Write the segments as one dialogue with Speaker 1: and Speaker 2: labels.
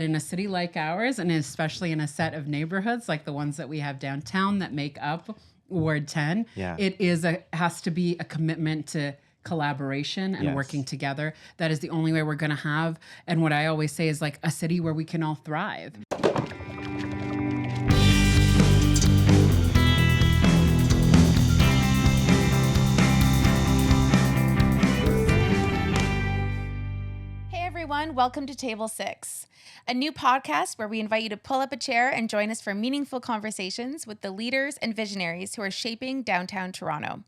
Speaker 1: In a city like ours, and especially in a set of neighborhoods like the ones that we have downtown that make up Ward 10, it has to be a commitment to collaboration and working together. That is the only way we're going to have, and what I always say is like a city where we can all thrive.
Speaker 2: Welcome to Table 6, a new podcast where we invite you to pull up a chair and join us for meaningful conversations with the leaders and visionaries who are shaping downtown Toronto.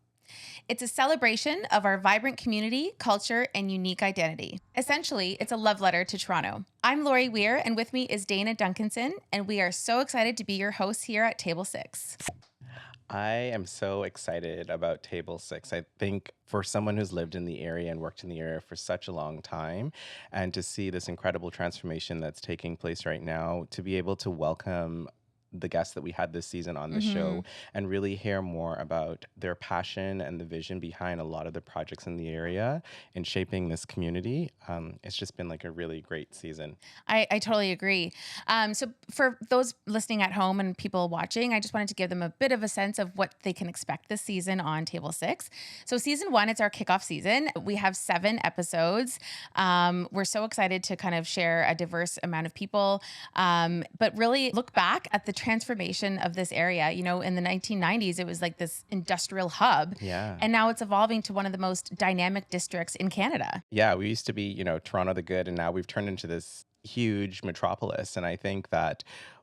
Speaker 2: It's a celebration of our vibrant community, culture, and unique identity. Essentially, it's a love letter to Toronto. I'm Laurie Weir, and with me is Dana Duncanson, and we are so excited to be your hosts here at Table 6.
Speaker 3: I am so excited about Table 6. I think for someone who's lived in the area and worked in the area for such a long time, and to see this incredible transformation that's taking place right now, to be able to welcome the guests that we had this season on the show and really hear more about their passion and the vision behind a lot of the projects in the area in shaping this community. It's just been like a really great season.
Speaker 2: I totally agree. So for those listening at home and people watching, I just wanted to give them a bit of a sense of what they can expect this season on Table 6. So season 1, it's our kickoff season. We have 7 episodes. We're so excited to kind of share a diverse amount of people, but really look back at the transformation of this area. You know, in the 1990s, it was like this industrial hub.
Speaker 3: Yeah.
Speaker 2: And now it's evolving to one of the most dynamic districts in Canada.
Speaker 3: Yeah, we used to be, Toronto the good, and now we've turned into this huge metropolis. And I think that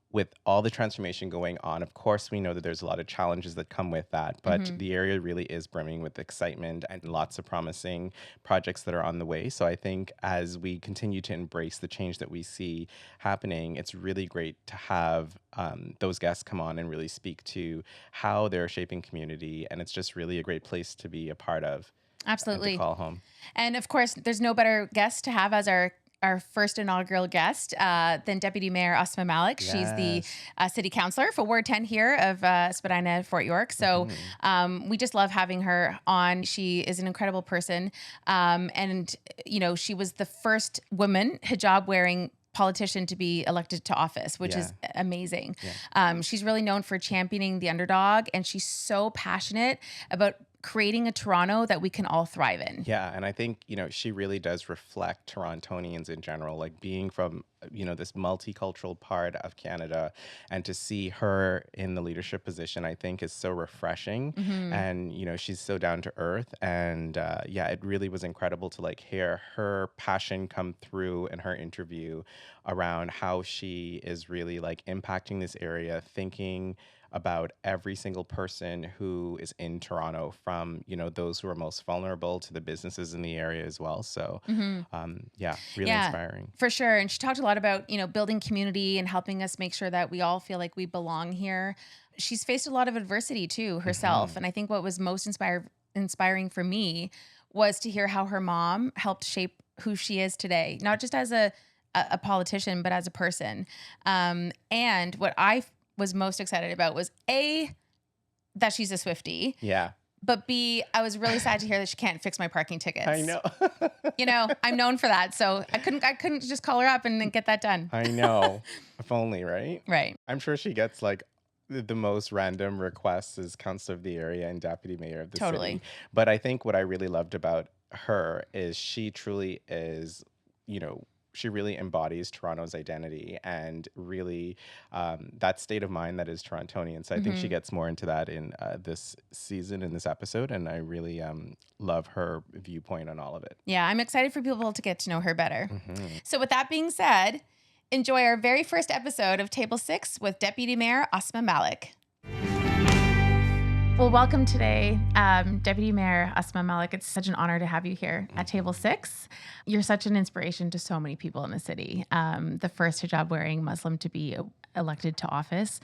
Speaker 3: with all the transformation going on, of course, we know that there's a lot of challenges that come with that, but the area really is brimming with excitement and lots of promising projects that are on the way. So I think as we continue to embrace the change that we see happening, it's really great to have those guests come on and really speak to how they're shaping community. And it's just really a great place to be a part of.
Speaker 2: Absolutely.
Speaker 3: And to call home.
Speaker 2: And of course, there's no better guest to have as our first inaugural guest than Deputy Mayor Ausma Malik.
Speaker 3: Yes.
Speaker 2: She's the city councillor for Ward 10 here of Spadina-Fort York. So we just love having her on. She is an incredible person. And, she was the first woman hijab-wearing politician to be elected to office, which is amazing. Yeah. She's really known for championing the underdog, and she's so passionate about creating a Toronto that we can all thrive in.
Speaker 3: Yeah, and I think, she really does reflect Torontonians in general, like being from, this multicultural part of Canada, and to see her in the leadership position, I think is so refreshing. And, she's so down to earth. And it really was incredible to hear her passion come through in her interview around how she is really impacting this area, thinking about every single person who is in Toronto, from, those who are most vulnerable to the businesses in the area as well. So, really inspiring.
Speaker 2: For sure. And she talked a lot about, building community and helping us make sure that we all feel like we belong here. She's faced a lot of adversity too herself. And I think what was most inspiring for me was to hear how her mom helped shape who she is today, not just as a politician, but as a person. And what I was most excited about was A, that she's a Swiftie.
Speaker 3: Yeah.
Speaker 2: But B, I was really sad to hear that she can't fix my parking tickets.
Speaker 3: I know.
Speaker 2: I'm known for that. So I couldn't just call her up and then get that done.
Speaker 3: I know. If only, right?
Speaker 2: Right.
Speaker 3: I'm sure she gets the most random requests as councillor of the area and deputy mayor of the city. But I think what I really loved about her is she truly is, she really embodies Toronto's identity and really that state of mind that is Torontonian. So I think she gets more into that in this season, in this episode. And I really love her viewpoint on all of it.
Speaker 2: Yeah, I'm excited for people to get to know her better. So with that being said, enjoy our very first episode of Table 6 with Deputy Mayor Ausma Malik. Well, welcome today, Deputy Mayor Ausma Malik. It's such an honor to have you here at Table 6. You're such an inspiration to so many people in the city. The first hijab-wearing Muslim to be elected to office.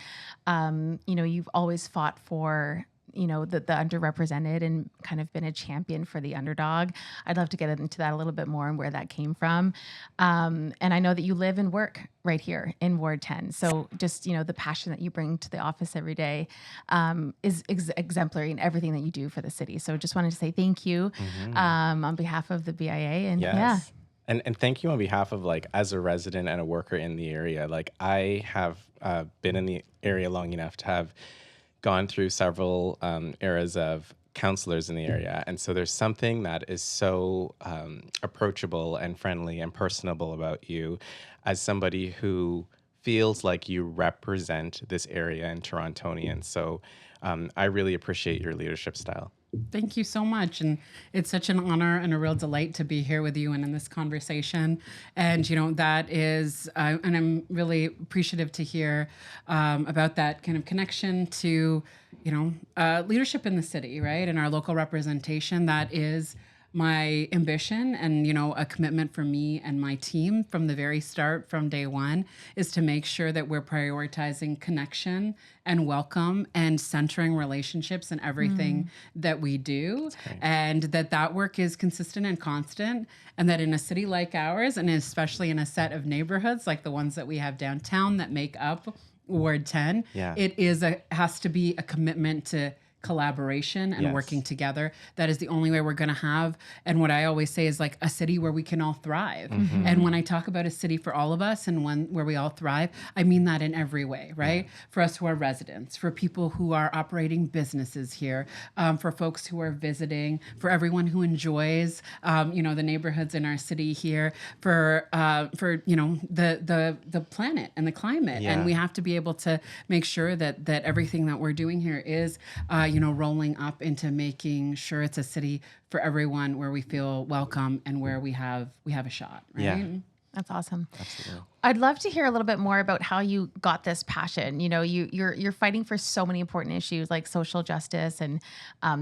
Speaker 2: You've always fought for the underrepresented and kind of been a champion for the underdog. I'd love to get into that a little bit more and where that came from. And I know that you live and work right here in Ward 10. So just, the passion that you bring to the office every day is exemplary in everything that you do for the city. So just wanted to say thank you on behalf of the BIA. And
Speaker 3: And thank you on behalf of like as a resident and a worker in the area. Like I have been in the area long enough to have gone through several eras of counselors in the area. And so there's something that is so approachable and friendly and personable about you as somebody who feels like you represent this area in Torontonians. So I really appreciate your leadership style.
Speaker 1: Thank you so much. And it's such an honor and a real delight to be here with you and in this conversation. And, that is, and I'm really appreciative to hear about that kind of connection to, leadership in the city, right? And our local representation. That is my ambition and, a commitment for me and my team from the very start, from day one, is to make sure that we're prioritizing connection and welcome and centering relationships in everything that we do. And that work is consistent and constant. And that in a city like ours, and especially in a set of neighborhoods like the ones that we have downtown that make up Ward 10, it has to be a commitment to collaboration and working together. That is the only way we're going to have, and what I always say is like a city where we can all thrive. And when I talk about a city for all of us and one where we all thrive, I mean that in every way, right? For us who are residents, for people who are operating businesses here, for folks who are visiting, for everyone who enjoys, the neighborhoods in our city here, for the planet and the climate. And we have to be able to make sure that everything that we're doing here is, rolling up into making sure it's a city for everyone where we feel welcome and where we have a shot, right?
Speaker 3: Yeah.
Speaker 2: That's awesome.
Speaker 3: Absolutely.
Speaker 2: I'd love to hear a little bit more about how you got this passion. You're fighting for so many important issues like social justice and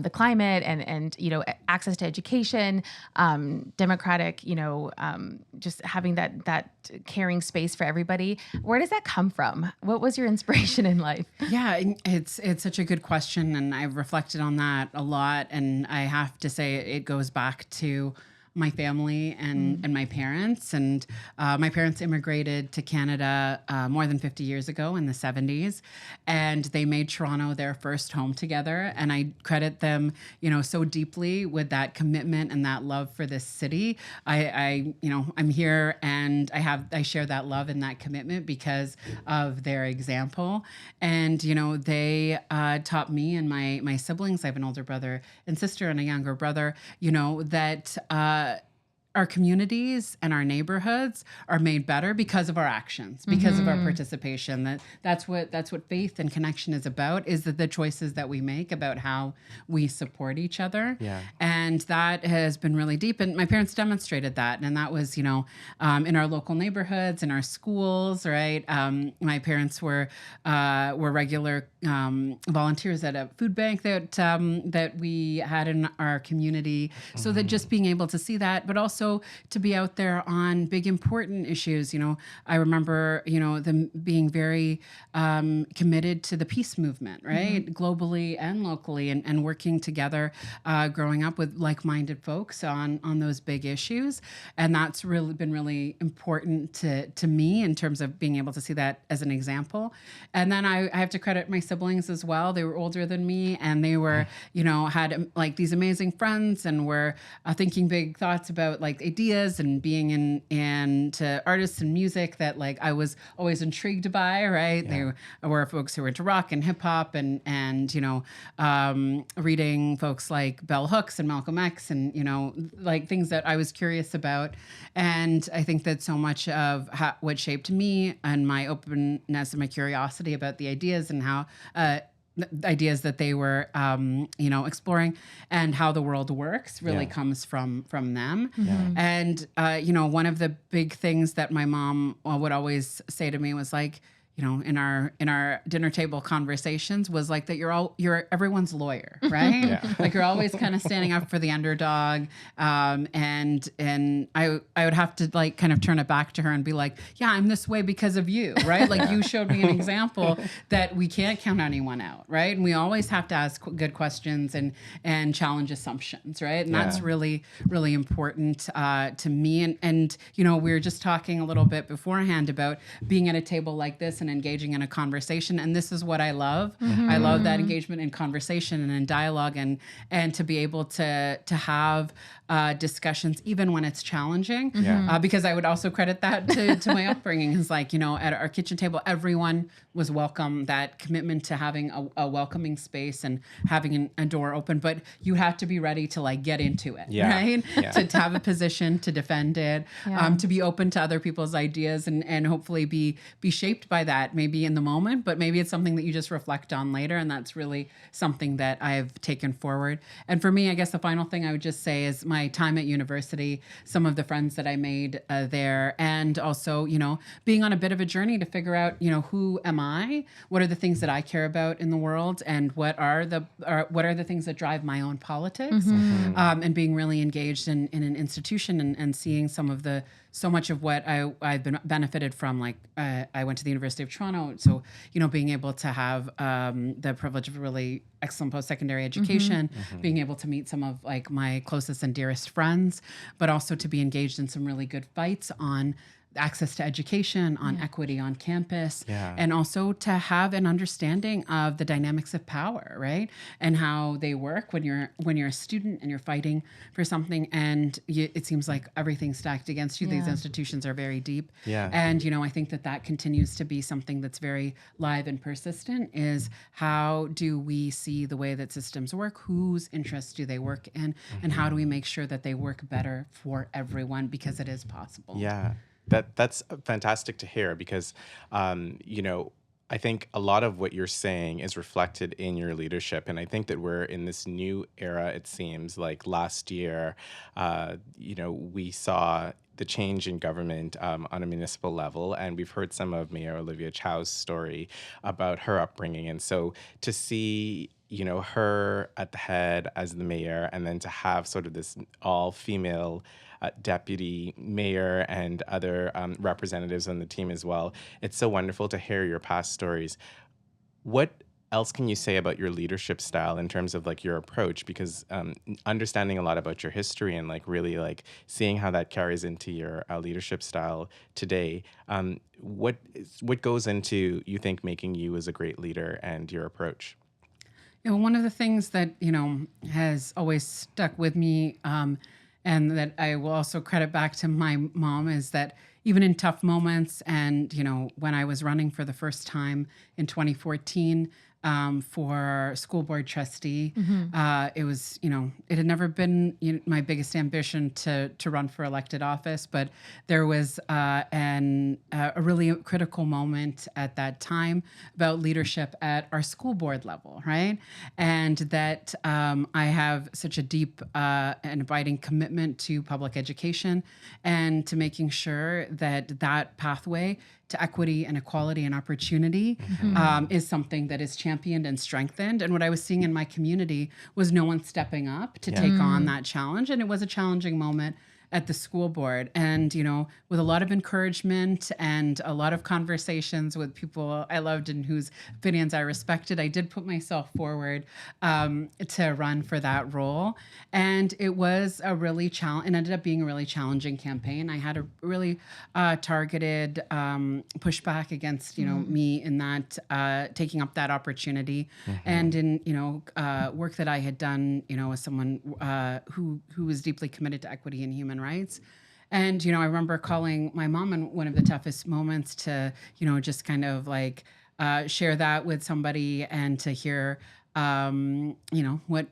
Speaker 2: the climate and access to education, democratic, just having that caring space for everybody. Where does that come from? What was your inspiration in life?
Speaker 1: Yeah, it's such a good question, and I've reflected on that a lot. And I have to say it goes back to my family and my parents. And my parents immigrated to Canada more than 50 years ago in the 70s. And they made Toronto their first home together. And I credit them, so deeply with that commitment and that love for this city. I'm here and I share that love and that commitment because of their example. And, they taught me and my siblings, I have an older brother and sister and a younger brother, that our communities and our neighborhoods are made better because of our actions, because of our participation. That's what faith and connection is about, is that the choices that we make about how we support each other.
Speaker 3: Yeah.
Speaker 1: And that has been really deep. And my parents demonstrated that. And that was, in our local neighborhoods, in our schools, right? My parents were regular volunteers at a food bank that we had in our community. So that just being able to see that, but also to be out there on big important issues. I remember, them being very committed to the peace movement, right? Globally and locally, and working together, growing up with like-minded folks on those big issues. And that's really been really important to me in terms of being able to see that as an example. And then I have to credit my siblings as well. They were older than me, and they were, had like these amazing friends, and were thinking big thoughts about like ideas and being into artists and music that like I was always intrigued by, right? Yeah. They were folks who were into rock and hip hop and reading folks like Bell Hooks and Malcolm X and, like things that I was curious about. And I think that so much of what shaped me and my openness and my curiosity about the ideas and how, ideas that they were, exploring and how the world works really comes from them. Yeah. And, one of the big things that my mom would always say to me was like, in our dinner table conversations was like that you're everyone's lawyer, right? Yeah. Like you're always kind of standing up for the underdog. And I would have to like kind of turn it back to her and be like, yeah, I'm this way because of you, right? Like you showed me an example that we can't count anyone out, right? And we always have to ask good questions and challenge assumptions, right? And that's really, really important to me. And we were just talking a little bit beforehand about being at a table like this and engaging in a conversation. And this is what I love. I love that engagement in conversation and in dialogue, and to be able to have discussions even when it's challenging. Because I would also credit that to my upbringing. Is like, at our kitchen table, everyone was welcome. That commitment to having a welcoming space and having a door open, but you have to be ready to like get into it, right? To have a position, to defend it, to be open to other people's ideas, and hopefully be shaped by that, maybe in the moment, but maybe it's something that you just reflect on later. And that's really something that I've taken forward. And for me, I guess the final thing I would just say is my time at university, some of the friends that I made there, and also, being on a bit of a journey to figure out, who am I? What are the things that I care about in the world? And what are the things that drive my own politics? And being really engaged in an institution and seeing so much of what I've been benefited from. Like I went to the University of Toronto, so being able to have the privilege of a really excellent post-secondary education, being able to meet some of like my closest and dearest friends, but also to be engaged in some really good fights on access to education, on equity on campus, and also to have an understanding of the dynamics of power, right? And how they work when you're a student and you're fighting for something, and it seems like everything's stacked against you. These institutions are very deep. And, I think that continues to be something that's very live and persistent, is how do we see the way that systems work? Whose interests do they work in? And how do we make sure that they work better for everyone? Because it is possible.
Speaker 3: That's fantastic to hear, because, I think a lot of what you're saying is reflected in your leadership. And I think that we're in this new era, it seems like last year, we saw the change in government on a municipal level. And we've heard some of Mayor Olivia Chow's story about her upbringing. And so to see her at the head as the mayor, and then to have sort of this all-female deputy mayor and other representatives on the team as well. It's so wonderful to hear your past stories. What else can you say about your leadership style in terms of like your approach? Because understanding a lot about your history and like really like seeing how that carries into your leadership style today, what goes into, you think, making you as a great leader and your approach?
Speaker 1: One of the things that, has always stuck with me, and that I will also credit back to my mom, is that even in tough moments, and, when I was running for the first time in 2014 for school board trustee, it was, it had never been my biggest ambition to run for elected office, but there was a really critical moment at that time about leadership at our school board level, right? And that I have such a deep and abiding commitment to public education, and to making sure that pathway to equity and equality and opportunity is something that is championed and strengthened. And what I was seeing in my community was no one stepping up to take on that challenge. And it was a challenging moment at the school board. And, with a lot of encouragement and a lot of conversations with people I loved and whose opinions I respected, I did put myself forward to run for that role. And it was it ended up being a really challenging campaign. I had a really targeted pushback against, me in that, taking up that opportunity. And in, work that I had done, as someone who was deeply committed to equity and human rights. And, I remember calling my mom in one of the toughest moments to, just kind of like share that with somebody, and to hear, what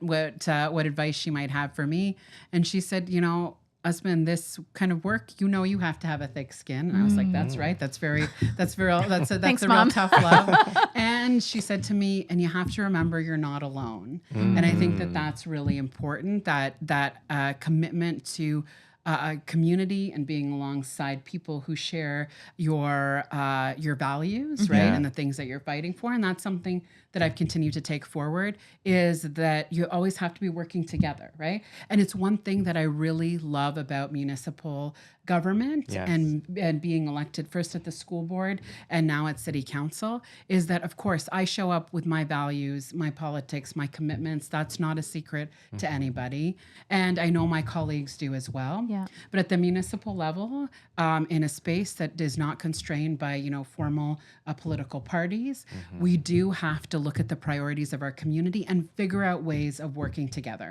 Speaker 1: advice she might have for me. And she said, Ausma, this kind of work, you have to have a thick skin. And I was like, that's right. That's a
Speaker 2: Thanks,
Speaker 1: real
Speaker 2: Mom.
Speaker 1: tough love. And she said to me, and you have to remember you're not alone. And I think that's really important, that commitment to a community and being alongside people who share your values, right? And the things that you're fighting for. And that's something that I've continued to take forward, is that you always have to be working together, right? And it's one thing that I really love about municipal government and being elected first at the school board and now at city council, is that, of course, I show up with my values, my politics, my commitments. That's not a secret to anybody. And I know my colleagues do as well.
Speaker 2: Yeah.
Speaker 1: But at the municipal level, in a space that is not constrained by, formal political parties, we do have to look at the priorities of our community and figure out ways of working together.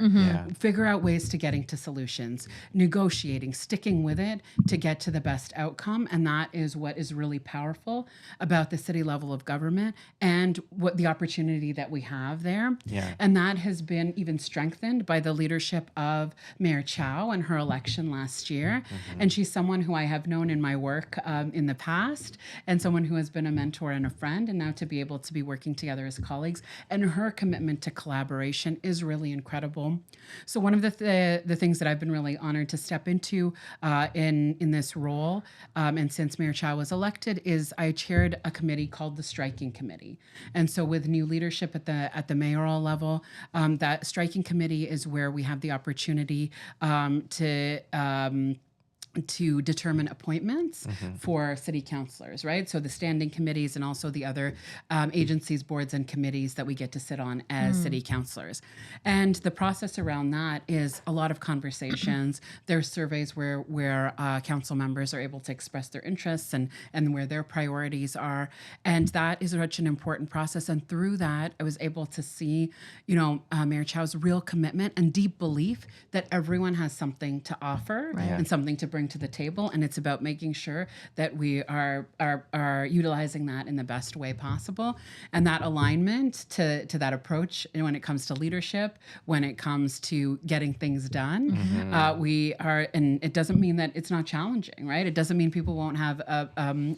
Speaker 1: Figure out ways to getting to solutions, negotiating, sticking with it to get to the best outcome. And that is what is really powerful about the city level of government and what the opportunity that we have there. And that has been even strengthened by the leadership of Mayor Chow and her election last year. And she's someone who I have known in my work in the past, and someone who has been a mentor and a friend, and now to be able to be working together as colleagues. And her commitment to collaboration is really incredible. So one of the things that I've been really honored to step into in this role, and since Mayor Chow was elected, is I chaired a committee called the Striking Committee. And so with new leadership at the mayoral level, that Striking Committee is where we have the opportunity to determine appointments for city councillors, right? So the standing committees and also the other agencies, boards, and committees that we get to sit on as city councillors. And the process around that is a lot of conversations. There's surveys where council members are able to express their interests and where their priorities are. And that is such an important process. And through that, I was able to see, Mayor Chow's real commitment and deep belief that everyone has something to offer and something to bring to the table, and it's about making sure that we are utilizing that in the best way possible. And that alignment to that approach, when it comes to leadership, when it comes to getting things done, we are, and it doesn't mean that it's not challenging, right? It doesn't mean people won't have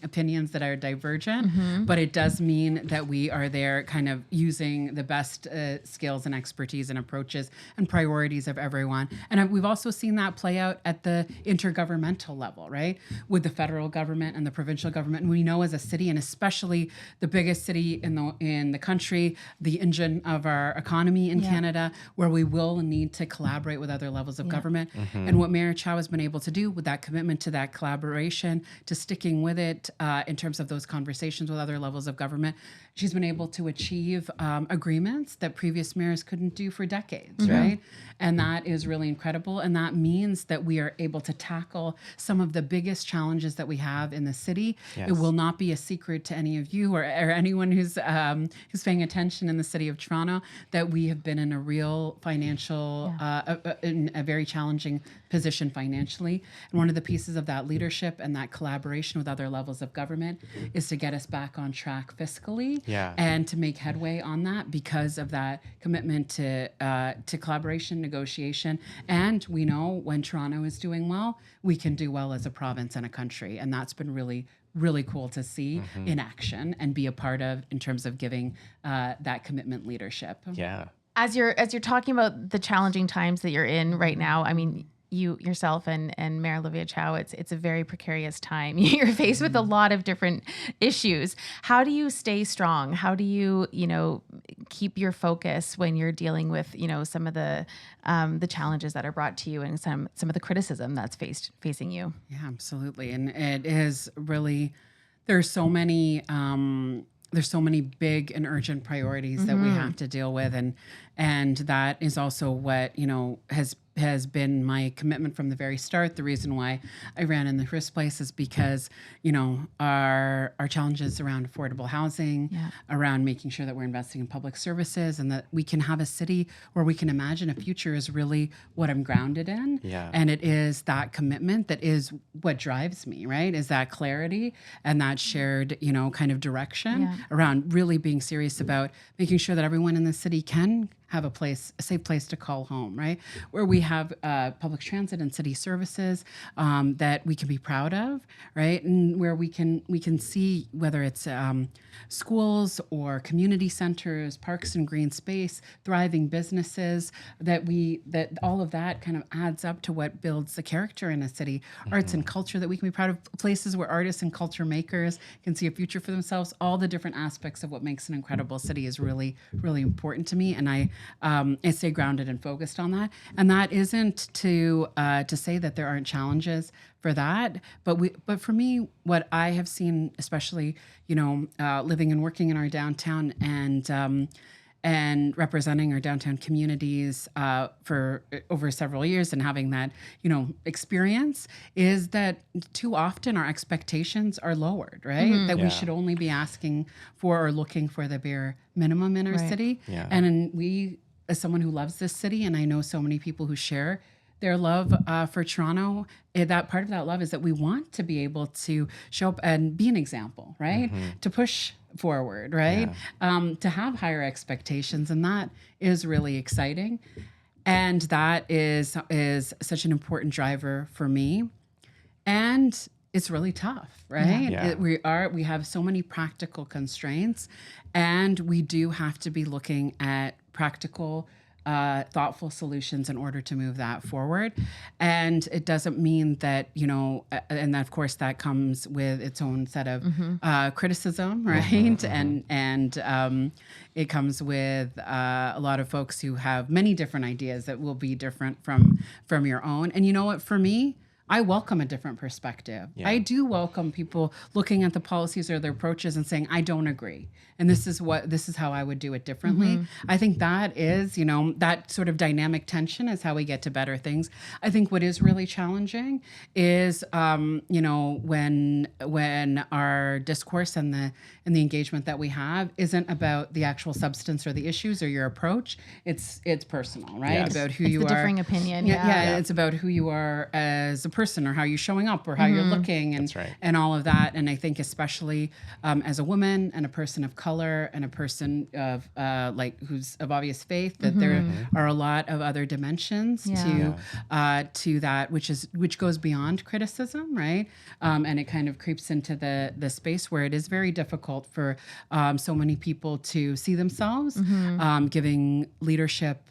Speaker 1: opinions that are divergent, but it does mean that we are there kind of using the best skills and expertise and approaches and priorities of everyone. And we've also seen that play out at the intergovernmental level, right? With the federal government and the provincial government. And we know as a city, and especially the biggest city in the country, the engine of our economy in Canada, where we will need to collaborate with other levels of government. And what Mayor Chow has been able to do with that commitment to that collaboration, to sticking with it in terms of those conversations with other levels of government, she's been able to achieve agreements that previous mayors couldn't do for decades, right? And that is really incredible. And that means that we are able to tackle some of the biggest challenges that we have in the city. It will not be a secret to any of you or anyone who's paying attention in the city of Toronto that we have been in a real financial, in a very challenging position financially. And one of the pieces of that leadership and that collaboration with other levels of government is to get us back on track fiscally and to make headway on that because of that commitment to collaboration, negotiation. And we know when Toronto is doing well, we can do well as a province and a country. And that's been really, really cool to see in action and be a part of in terms of giving that commitment leadership.
Speaker 2: Yeah. As you're talking about the challenging times that you're in right now, I mean, you yourself and Mayor Olivia Chow, it's a very precarious time. You're faced with a lot of different issues. How do you stay strong? How do you, keep your focus when you're dealing with, some of the challenges that are brought to you and some of the criticism that's facing you? Yeah,
Speaker 1: absolutely. And it is really, there's so many big and urgent priorities that we have to deal with. And that is also what, has been my commitment from the very start. The reason why I ran in the first place is because, our challenges around affordable housing, around making sure that we're investing in public services and that we can have a city where we can imagine a future is really what I'm grounded in. And it is that commitment that is what drives me, right? Is that clarity and that shared, kind of direction around really being serious about making sure that everyone in the city can have a safe place to call home, right? Where we have public transit and city services that we can be proud of, right? And where we can see whether it's schools or community centers, parks and green space, thriving businesses, that all of that kind of adds up to what builds the character in a city. Arts and culture that we can be proud of, places where artists and culture makers can see a future for themselves. All the different aspects of what makes an incredible city is really, really important to me. And I stay grounded and focused on that. And that isn't to say that there aren't challenges for that, but for me, what I have seen, especially living and working in our downtown and representing our downtown communities for over several years and having that, experience, is that too often our expectations are lowered, right? That we should only be asking for or looking for the bare minimum in our city.
Speaker 3: Yeah.
Speaker 1: And we, as someone who loves this city, and I know so many people who share their love for Toronto, that part of that love is that we want to be able to show up and be an example, right? To push forward, right? To have higher expectations, and that is really exciting, and that is such an important driver for me, and it's really tough, right? We have so many practical constraints, and we do have to be looking at practical, thoughtful solutions in order to move that forward. And it doesn't mean that, and of course that comes with its own set of criticism, right? And it comes with a lot of folks who have many different ideas that will be different from your own. And you know what, for me, I welcome a different perspective.
Speaker 3: Yeah.
Speaker 1: I do welcome people looking at the policies or their approaches and saying, I don't agree. And this is how I would do it differently. I think that is, that sort of dynamic tension is how we get to better things. I think what is really challenging is, when our discourse and the engagement that we have isn't about the actual substance or the issues or your approach. It's personal, right?
Speaker 3: Yes.
Speaker 1: About who
Speaker 2: It's
Speaker 1: you
Speaker 2: the
Speaker 1: are.
Speaker 2: differing opinion.
Speaker 1: Yeah, it's about who you are as a person, or how you're showing up, or how you're looking, and
Speaker 3: That's right.
Speaker 1: and all of that. And I think especially as a woman and a person of color and a person of who's of obvious faith, that there are a lot of other dimensions to that, which goes beyond criticism, right? And it kind of creeps into the space where it is very difficult for so many people to see themselves giving leadership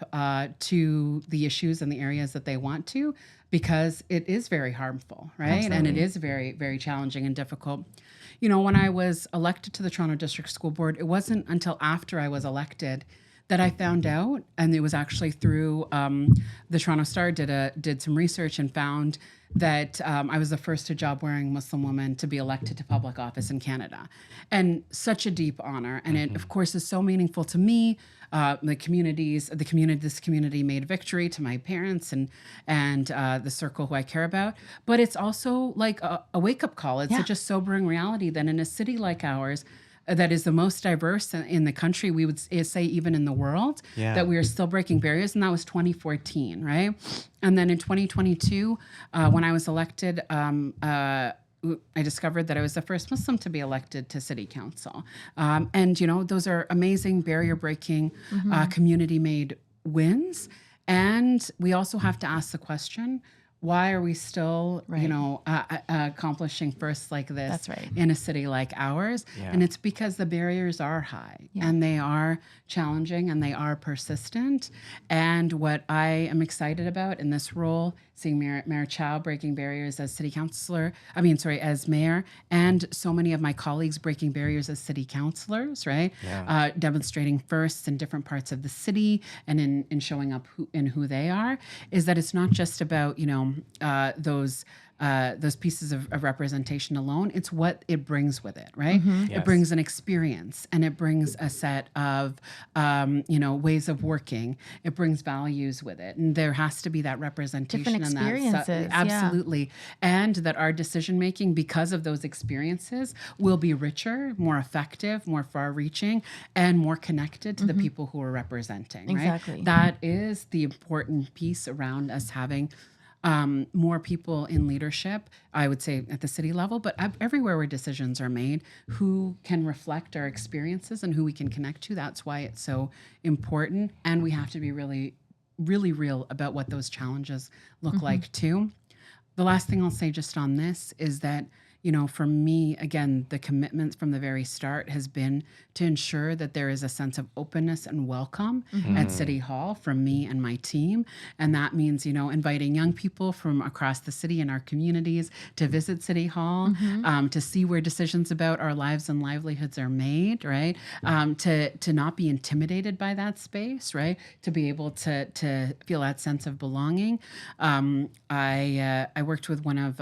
Speaker 1: to the issues and the areas that they want to, because it is very harmful, right?
Speaker 2: Absolutely.
Speaker 1: And it is very, very challenging and difficult. When I was elected to the Toronto District School Board, it wasn't until after I was elected that I found out, and it was actually through the Toronto Star did some research and found that I was the first hijab-wearing Muslim woman to be elected to public office in Canada, and such a deep honor. And it, of course, is so meaningful to me. This community made victory to my parents and the circle who I care about. But it's also like a wake-up call. It's such a sobering reality that in a city like ours, that is the most diverse in the country, we would say even in the world, that we are still breaking barriers. And that was 2014, right? And then in 2022, when I was elected, I discovered that I was the first Muslim to be elected to city council. And, those are amazing barrier-breaking, community-made wins. And we also have to ask the question, why are we still, accomplishing firsts like this
Speaker 2: That's right.
Speaker 1: in a city like ours?
Speaker 3: Yeah.
Speaker 1: And it's because the barriers are high and they are challenging and they are persistent. And what I am excited about in this role, seeing Mayor Chow breaking barriers as as mayor, and so many of my colleagues breaking barriers as city councillors, right?
Speaker 3: Yeah.
Speaker 1: Demonstrating firsts in different parts of the city and in showing up who they are, is that it's not just about, those pieces of representation alone. It's what it brings with it, right?
Speaker 3: Yes.
Speaker 1: It brings an experience, and it brings a set of, ways of working. It brings values with it, and there has to be that representation.
Speaker 2: Different experiences,
Speaker 1: absolutely, and that our decision making, because of those experiences, will be richer, more effective, more far-reaching, and more connected to the people who we're representing.
Speaker 2: Exactly.
Speaker 1: Right? That is the important piece around us having more people in leadership, I would say at the city level, but everywhere where decisions are made, who can reflect our experiences and who we can connect to. That's why it's so important. And we have to be really, really real about what those challenges look like too. The last thing I'll say just on this is that, for me, again, the commitment from the very start has been to ensure that there is a sense of openness and welcome at City Hall from me and my team. And that means, inviting young people from across the city and our communities to visit City Hall, to see where decisions about our lives and livelihoods are made, right? To not be intimidated by that space, right? To be able to feel that sense of belonging. I worked with one of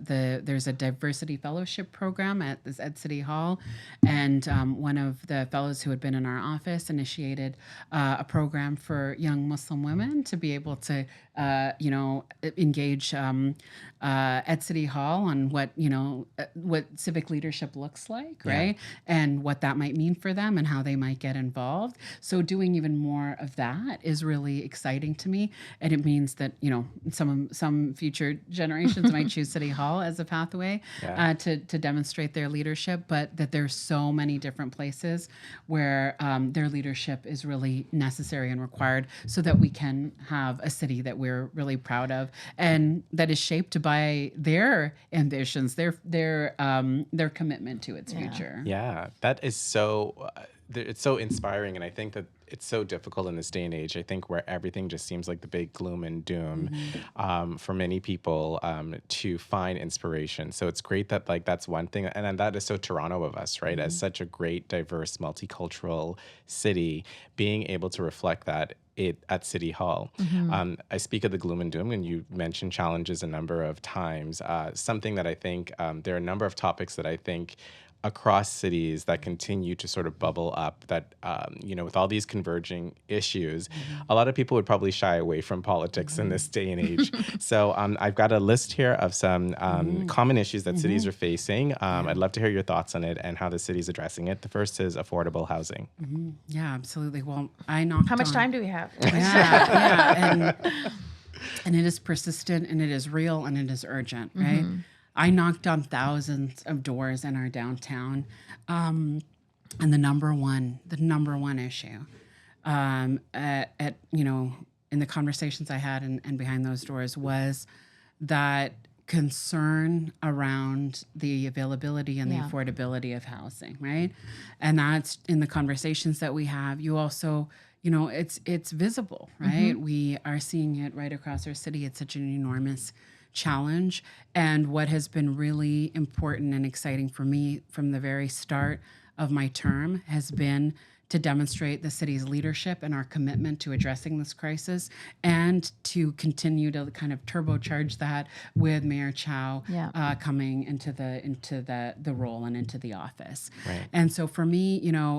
Speaker 1: there's a diversity City Fellowship Program at City Hall. And one of the fellows who had been in our office initiated a program for young Muslim women to be able to, engage at City Hall on what civic leadership looks like, right? And what that might mean for them and how they might get involved. So doing even more of that is really exciting to me. And it means that, some future generations might choose City Hall as a pathway to demonstrate their leadership, but that there's so many different places where their leadership is really necessary and required so that we can have a city that we're really proud of and that is shaped by their ambitions, their commitment to its future.
Speaker 3: Yeah, that is so, it's so inspiring. And I think that it's so difficult in this day and age, I think, where everything just seems like the big gloom and doom for many people to find inspiration. So it's great that that's one thing. And then that is so Toronto of us, right? As such a great, diverse, multicultural city, being able to reflect that at City Hall. I speak of the gloom and doom, and you mentioned challenges a number of times. Something that I think, there are a number of topics that I think across cities that continue to sort of bubble up that, with all these converging issues, a lot of people would probably shy away from politics in this day and age. So I've got a list here of some common issues that cities are facing. I'd love to hear your thoughts on it and how the city's addressing it. The first is affordable housing.
Speaker 1: Yeah, absolutely. Well, How
Speaker 2: much time do we have?
Speaker 1: And it is persistent and it is real and it is urgent, right? I knocked on thousands of doors in our downtown, and the number one issue, in the conversations I had and behind those doors was that concern around the availability and the affordability of housing, right? And that's in the conversations that we have. You also, it's visible, right? We are seeing it right across our city. It's such an enormous challenge. And what has been really important and exciting for me from the very start of my term has been to demonstrate the city's leadership and our commitment to addressing this crisis and to continue to kind of turbocharge that with Mayor Chow coming into the role and into the office.
Speaker 3: Right.
Speaker 1: And so for me,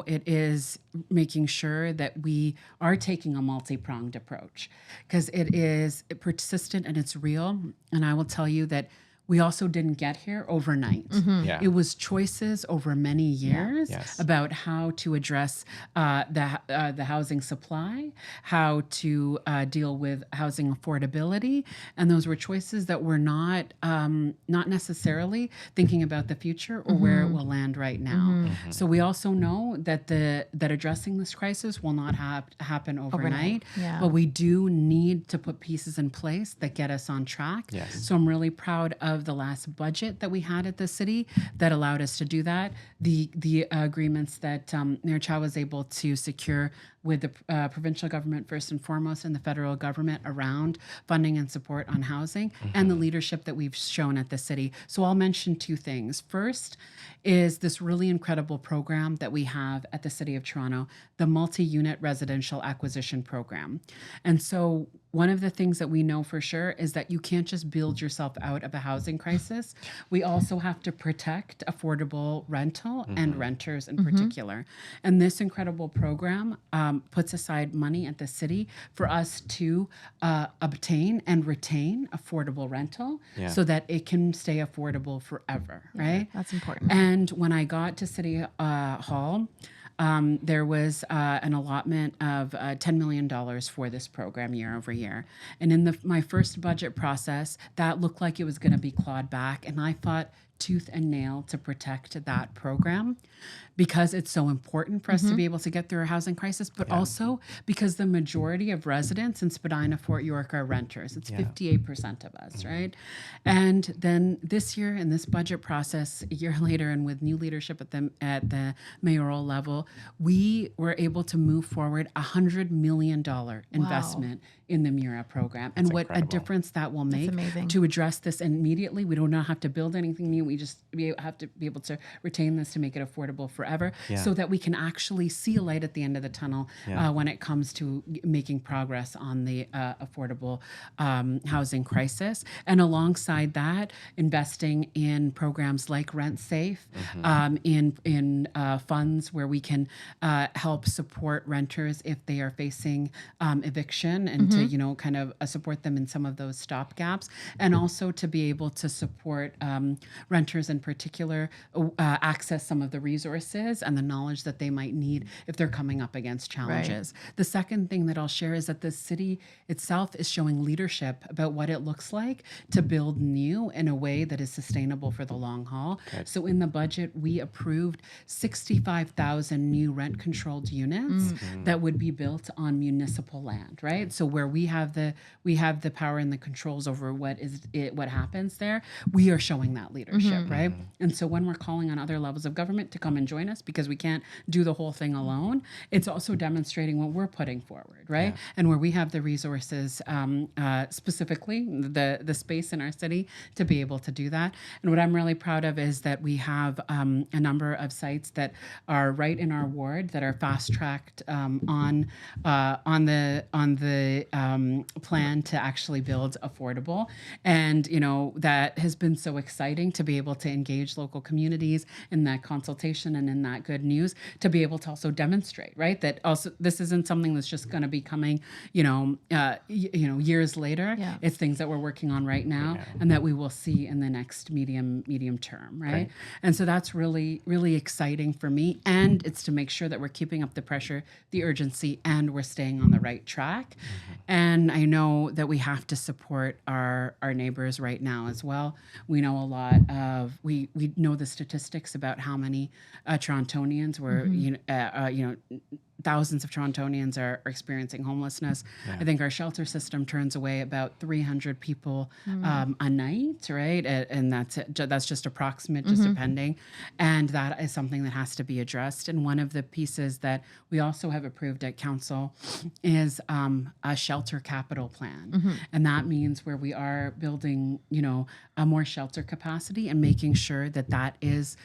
Speaker 1: it is making sure that we are taking a multi-pronged approach because it is persistent and it's real. And I will tell you that we also didn't get here overnight. It was choices over many years about how to address the housing supply, how to deal with housing affordability, and those were choices that were not necessarily thinking about the future or where it will land right now. So we also know that addressing this crisis will not happen overnight, but we do need to put pieces in place that get us on track. So I'm really proud of the last budget that we had at the city that allowed us to do that. The agreements that Mayor Chow was able to secure with the provincial government first and foremost and the federal government around funding and support on housing and the leadership that we've shown at the city. So I'll mention two things. First is this really incredible program that we have at the City of Toronto, the multi-unit residential acquisition program. And so one of the things that we know for sure is that you can't just build yourself out of a housing crisis. We also have to protect affordable rental and renters in particular. And this incredible program puts aside money at the city for us to obtain and retain affordable rental so that it can stay affordable forever, right?
Speaker 2: That's important.
Speaker 1: And when I got to City Hall, there was an allotment of $10 million for this program year over year. And in my first budget process, that looked like it was going to be clawed back. And I fought tooth and nail to protect that program because it's so important for us to be able to get through a housing crisis, but also because the majority of residents in Spadina-Fort York are renters. It's 58% of us, right? And then this year in this budget process, a year later, and with new leadership at the mayoral level, we were able to move forward $100 million investment in the MURA program. And what a difference that will make to address this immediately. We do not have to build anything new. We just have to be able to retain this to make it affordable forever. forever, so that we can actually see a light at the end of the tunnel when it comes to making progress on the affordable housing crisis. And alongside that, investing in programs like Rent Safe, in funds where we can help support renters if they are facing eviction, and to, you know, kind of support them in some of those stopgaps, and also to be able to support renters in particular access some of the resources and the knowledge that they might need if they're coming up against challenges. Right. The second thing that I'll share is that the city itself is showing leadership about what it looks like to build new in a way that is sustainable for the long haul. Okay. So in the budget, we approved 65,000 new rent-controlled units that would be built on municipal land, right? So where we have the power and the controls over what happens there, we are showing that leadership, right? And so when we're calling on other levels of government to come and join us, because we can't do the whole thing alone, it's also demonstrating what we're putting forward, right? Yeah. And where we have the resources, specifically the space in our city to be able to do that. And what I'm really proud of is that we have a number of sites that are right in our ward that are fast-tracked on the plan to actually build affordable. And, you know, that has been so exciting to be able to engage local communities in that consultation and in that good news, to be able to also demonstrate, right, that also this isn't something that's just going to be coming, years later. Yeah. It's things that we're working on right now, and that we will see in the next medium term, right? Okay. And so that's really, really exciting for me. And it's to make sure that we're keeping up the pressure, the urgency, and we're staying on the right track. And I know that we have to support our neighbors right now as well. We know a lot of, we know the statistics about how many Torontonians were, thousands of Torontonians are experiencing homelessness. Yeah. I think our shelter system turns away about 300 people a night, right? And that's just approximate, just depending. And that is something that has to be addressed. And one of the pieces that we also have approved at council is a shelter capital plan. And that means where we are building, a more shelter capacity and making sure that that is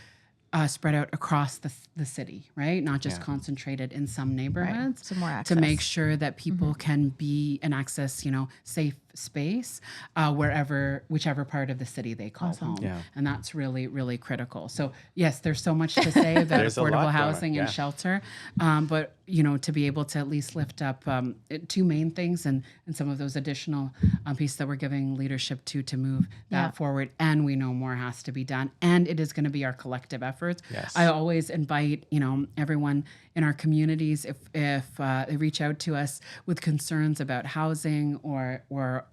Speaker 1: spread out across the city, right? Not just concentrated in some neighborhoods. Right. Some more access. To make sure that people can be and access, safe space whichever part of the city they call home. Yeah. And that's really, really critical. So yes, there's so much to say about affordable housing and shelter, but to be able to at least lift up two main things and some of those additional pieces that we're giving leadership to move that forward. And we know more has to be done, and it is going to be our collective efforts. Yes. I always invite everyone in our communities, if they reach out to us with concerns about housing or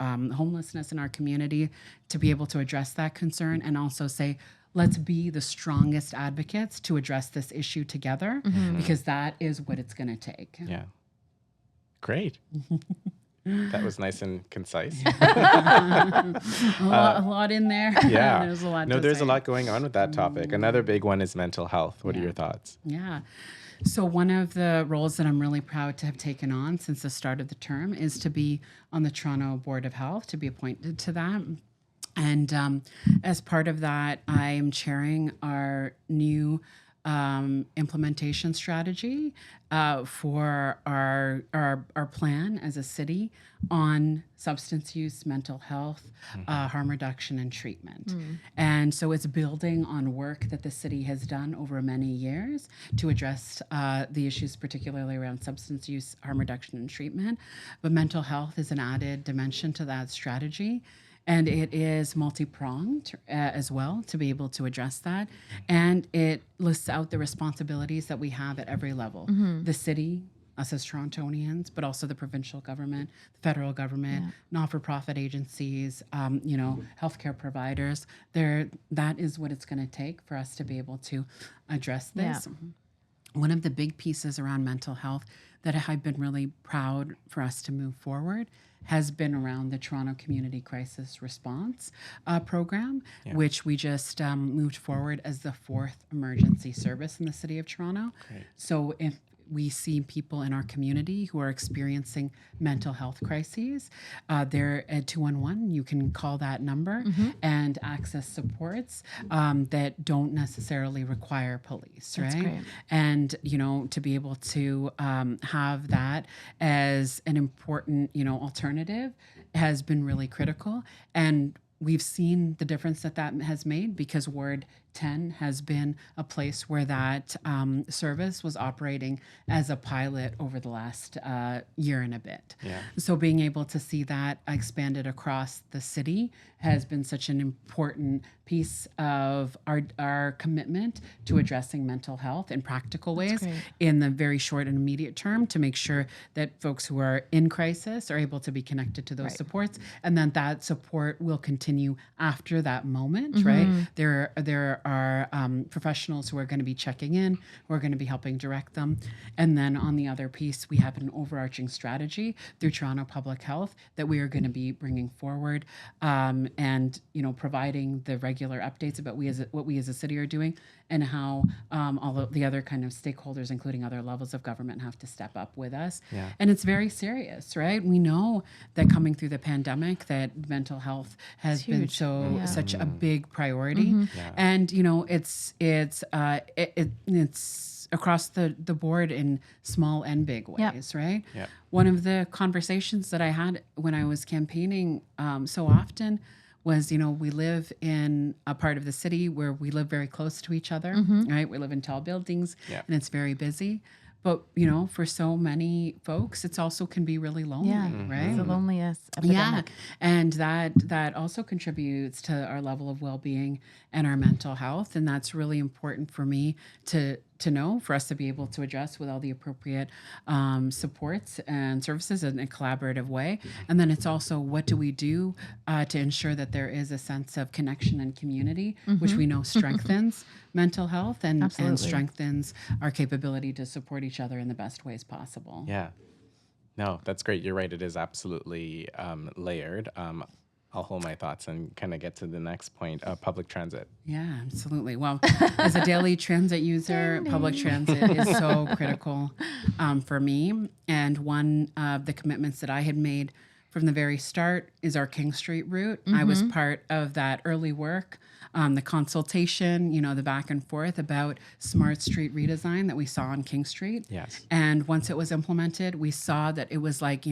Speaker 1: homelessness in our community, to be able to address that concern and also say, let's be the strongest advocates to address this issue together, because that is what it's going to take. Yeah.
Speaker 3: Great. That was nice and concise.
Speaker 1: a lot in there.
Speaker 3: Yeah.
Speaker 1: There's a lot.
Speaker 3: There's a lot going on with that topic. Another big one is mental health. What are your thoughts?
Speaker 1: Yeah. So one of the roles that I'm really proud to have taken on since the start of the term is to be on the Toronto Board of Health, to be appointed to that. And as part of that, I am chairing our new implementation strategy for our plan as a city on substance use, mental health, harm reduction, and treatment. And so it's building on work that the city has done over many years to address the issues, particularly around substance use, harm reduction, and treatment. But mental health is an added dimension to that strategy. And it is multi-pronged as well to be able to address that. And it lists out the responsibilities that we have at every level. The city, us as Torontonians, but also the provincial government, the federal government, not-for-profit agencies, healthcare providers. That is what it's going to take for us to be able to address this. Yeah. One of the big pieces around mental health that I've been really proud for us to move forward has been around the Toronto Community Crisis Response Program, which we just moved forward as the 4th emergency service in the city of Toronto. Great. So if we see people in our community who are experiencing mental health crises. They're at 211. You can call that number and access supports that don't necessarily require police,
Speaker 2: That's
Speaker 1: right?
Speaker 2: great.
Speaker 1: And, to be able to have that as an important, alternative has been really critical. And we've seen the difference that has made, because Ward 10 has been a place where that service was operating as a pilot over the last year and a bit.
Speaker 3: Yeah.
Speaker 1: So being able to see that expanded across the city has been such an important piece of our commitment to addressing mental health in practical ways
Speaker 2: great.
Speaker 1: in the very short and immediate term, to make sure that folks who are in crisis are able to be connected to those supports, and then that support will continue after that moment, right? There are professionals who are going to be checking in, who are going to be helping direct them. And then on the other piece, we have an overarching strategy through Toronto Public Health that we are going to be bringing forward, and providing the regular updates about what we as a city are doing, and how all of the other kind of stakeholders, including other levels of government, have to step up with us. Yeah. And it's very serious, right? We know that coming through the pandemic, that mental health has been such a big priority, and it's across the board in small and big ways, right?
Speaker 3: Yep.
Speaker 1: One of the conversations that I had when I was campaigning so often was, we live in a part of the city where we live very close to each other, right? We live in tall buildings, and it's very busy. But, for so many folks, it's also can be really lonely, right?
Speaker 2: It's the loneliest epidemic.
Speaker 1: Yeah, and that also contributes to our level of well-being and our mental health, and that's really important for me to know, for us to be able to address with all the appropriate supports and services in a collaborative way. And then it's also, what do we do to ensure that there is a sense of connection and community, which we know strengthens mental health and strengthens our capability to support each other in the best ways possible.
Speaker 3: Yeah. No, that's great. You're right. It is absolutely layered. I'll hold my thoughts and kind of get to the next point, public transit.
Speaker 1: Yeah, absolutely. Well, as a daily transit user, public transit is so critical for me. And one of the commitments that I had made from the very start is our King Street route. I was part of that early work, the consultation, the back and forth about smart street redesign that we saw on King Street.
Speaker 3: Yes.
Speaker 1: And once it was implemented, we saw that it was like,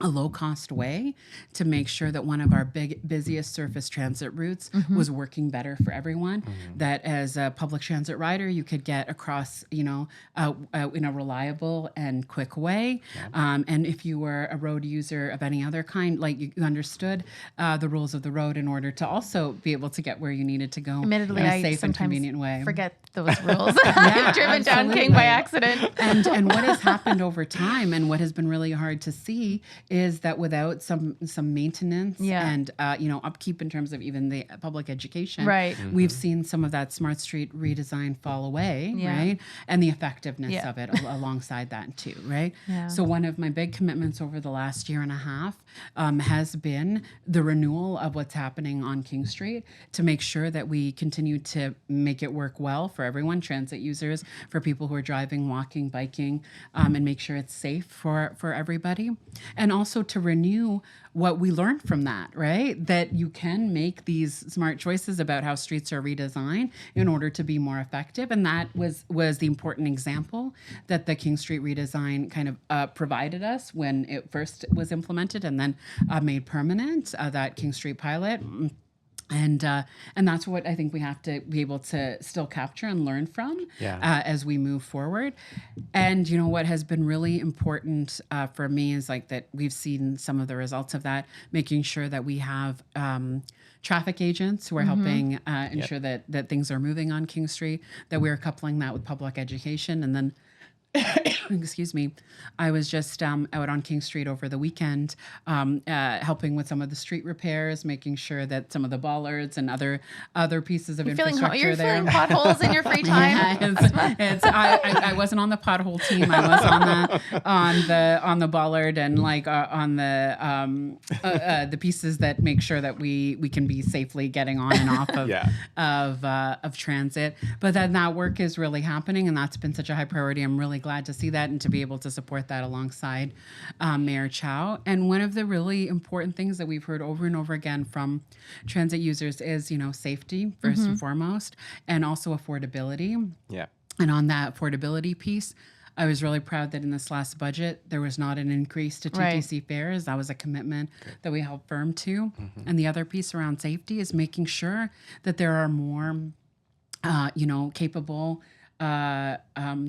Speaker 1: a low-cost way to make sure that one of our busiest surface transit routes was working better for everyone. That as a public transit rider, you could get across, in a reliable and quick way. And if you were a road user of any other kind, like you understood the rules of the road in order to also be able to get where you needed to go
Speaker 2: Admittedly,
Speaker 1: in a
Speaker 2: I
Speaker 1: safe and
Speaker 2: sometimes
Speaker 1: convenient way.
Speaker 2: forget those rules. I've driven down King by accident.
Speaker 1: And what has happened over time, and what has been really hard to see, is that without some maintenance and upkeep in terms of even the public education, we've seen some of that smart street redesign fall away, right? And the effectiveness of it alongside that too, right? Yeah. So one of my big commitments over the last year and a half has been the renewal of what's happening on King Street, to make sure that we continue to make it work well for everyone, transit users, for people who are driving, walking, biking, and make sure it's safe for everybody. And also to renew what we learned from that, right? That you can make these smart choices about how streets are redesigned in order to be more effective. And that was the important example that the King Street redesign kind of provided us when it first was implemented and then made permanent, that King Street pilot. And that's what I think we have to be able to still capture and learn from as we move forward. And, what has been really important for me is like that we've seen some of the results of that, making sure that we have traffic agents who are helping ensure that things are moving on King Street, that we're coupling that with public education. And then excuse me, I was just out on King Street over the weekend, helping with some of the street repairs, making sure that some of the bollards and other pieces of infrastructure
Speaker 2: you're
Speaker 1: there.
Speaker 2: filling potholes in your free time.
Speaker 1: I wasn't on the pothole team. I was on the bollard and on the pieces that make sure that we can be safely getting on and off of transit. But then that work is really happening, and that's been such a high priority. I'm really glad to see that and to be able to support that alongside Mayor Chow. And one of the really important things that we've heard over and over again from transit users is, safety first and foremost, and also affordability.
Speaker 3: Yeah.
Speaker 1: And on that affordability piece, I was really proud that in this last budget, there was not an increase to TTC fares. That was a commitment that we held firm to. And the other piece around safety is making sure that there are more, capable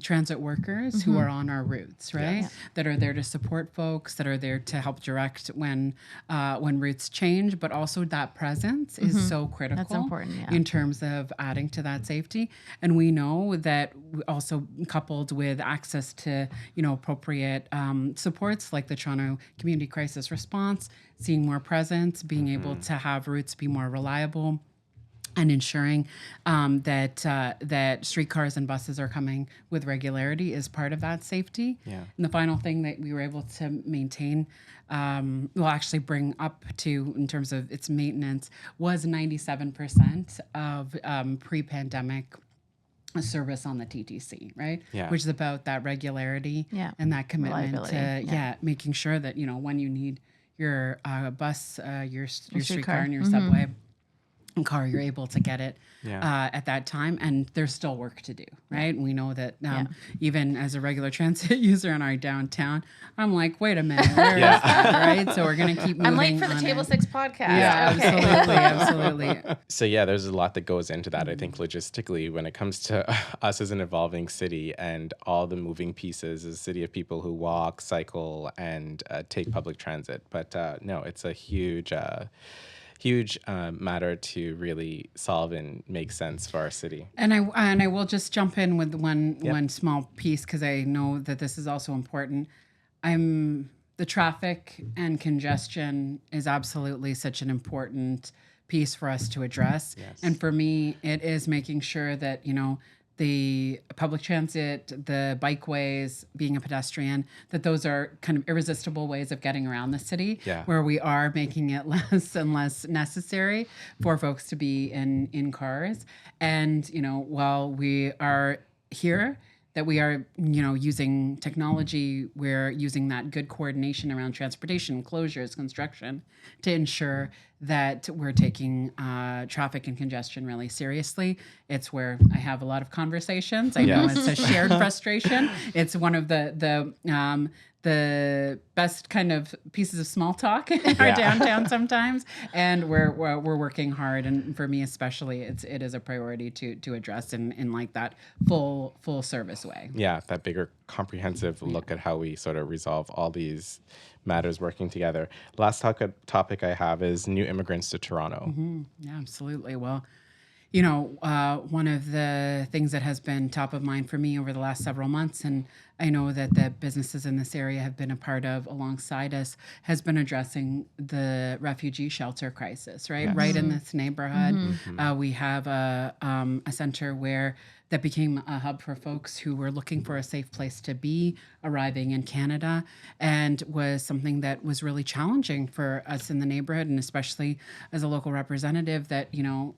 Speaker 1: transit workers who are on our routes, right? That are there to support folks, that are there to help direct when routes change, but also that presence is so critical.
Speaker 2: That's important,
Speaker 1: in terms of adding to that safety. And we know that also coupled with access to, appropriate supports like the Toronto Community Crisis Response, seeing more presence, being able to have routes be more reliable, and ensuring that streetcars and buses are coming with regularity is part of that safety.
Speaker 3: Yeah.
Speaker 1: And the final thing that we were able to maintain, actually bring up to in terms of its maintenance, was 97% of pre-pandemic service on the TTC, right?
Speaker 3: Yeah.
Speaker 1: Which is about that regularity and that commitment to making sure that, when you need your bus, your streetcar and your subway car, you're able to get it at that time, and there's still work to do, right? We know that even as a regular transit user in our downtown, I'm like, wait a minute, where is that, right? So we're gonna keep moving.
Speaker 2: I'm late for the Table 6 podcast.
Speaker 1: Yeah, absolutely.
Speaker 3: So there's a lot that goes into that. I think logistically, when it comes to us as an evolving city and all the moving pieces, as a city of people who walk, cycle, and take public transit. But no, it's a huge matter to really solve and make sense for our city.
Speaker 1: And I will just jump in with one small piece, because I know that this is also important. The traffic and congestion is absolutely such an important piece for us to address.
Speaker 3: Yes.
Speaker 1: And for me, it is making sure that, the public transit, the bikeways, being a pedestrian, that those are kind of irresistible ways of getting around the city, where we are making it less and less necessary for folks to be in cars. And, while we are here, that we are, using technology, we're using that good coordination around transportation, closures, construction, to ensure that we're taking traffic and congestion really seriously. It's where I have a lot of conversations. I know it's a shared frustration. It's one of the best kind of pieces of small talk in our downtown sometimes, and we're working hard. And for me especially, it is a priority to address in like that full service way.
Speaker 3: Yeah, that bigger comprehensive look at how we sort of resolve all these matters working together. Last topic I have is new immigrants to Toronto.
Speaker 1: Mm-hmm. Yeah, absolutely. Well, one of the things that has been top of mind for me over the last several months, and I know that the businesses in this area have been a part of alongside us, has been addressing the refugee shelter crisis, right?
Speaker 3: Yes.
Speaker 1: Right in this neighborhood. We have a center that became a hub for folks who were looking for a safe place to be arriving in Canada, and was something that was really challenging for us in the neighborhood, and especially as a local representative, that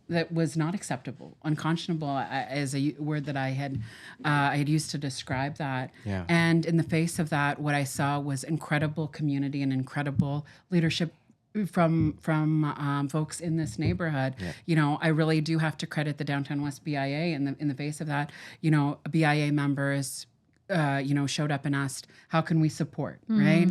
Speaker 1: that was not acceptable, unconscionable, as a word that I had used to describe that.
Speaker 3: Yeah.
Speaker 1: And in the face of that, what I saw was incredible community and incredible leadership from folks in this neighborhood. I really do have to credit the Downtown West BIA in the face of that. BIA members showed up and asked, how can we support, right?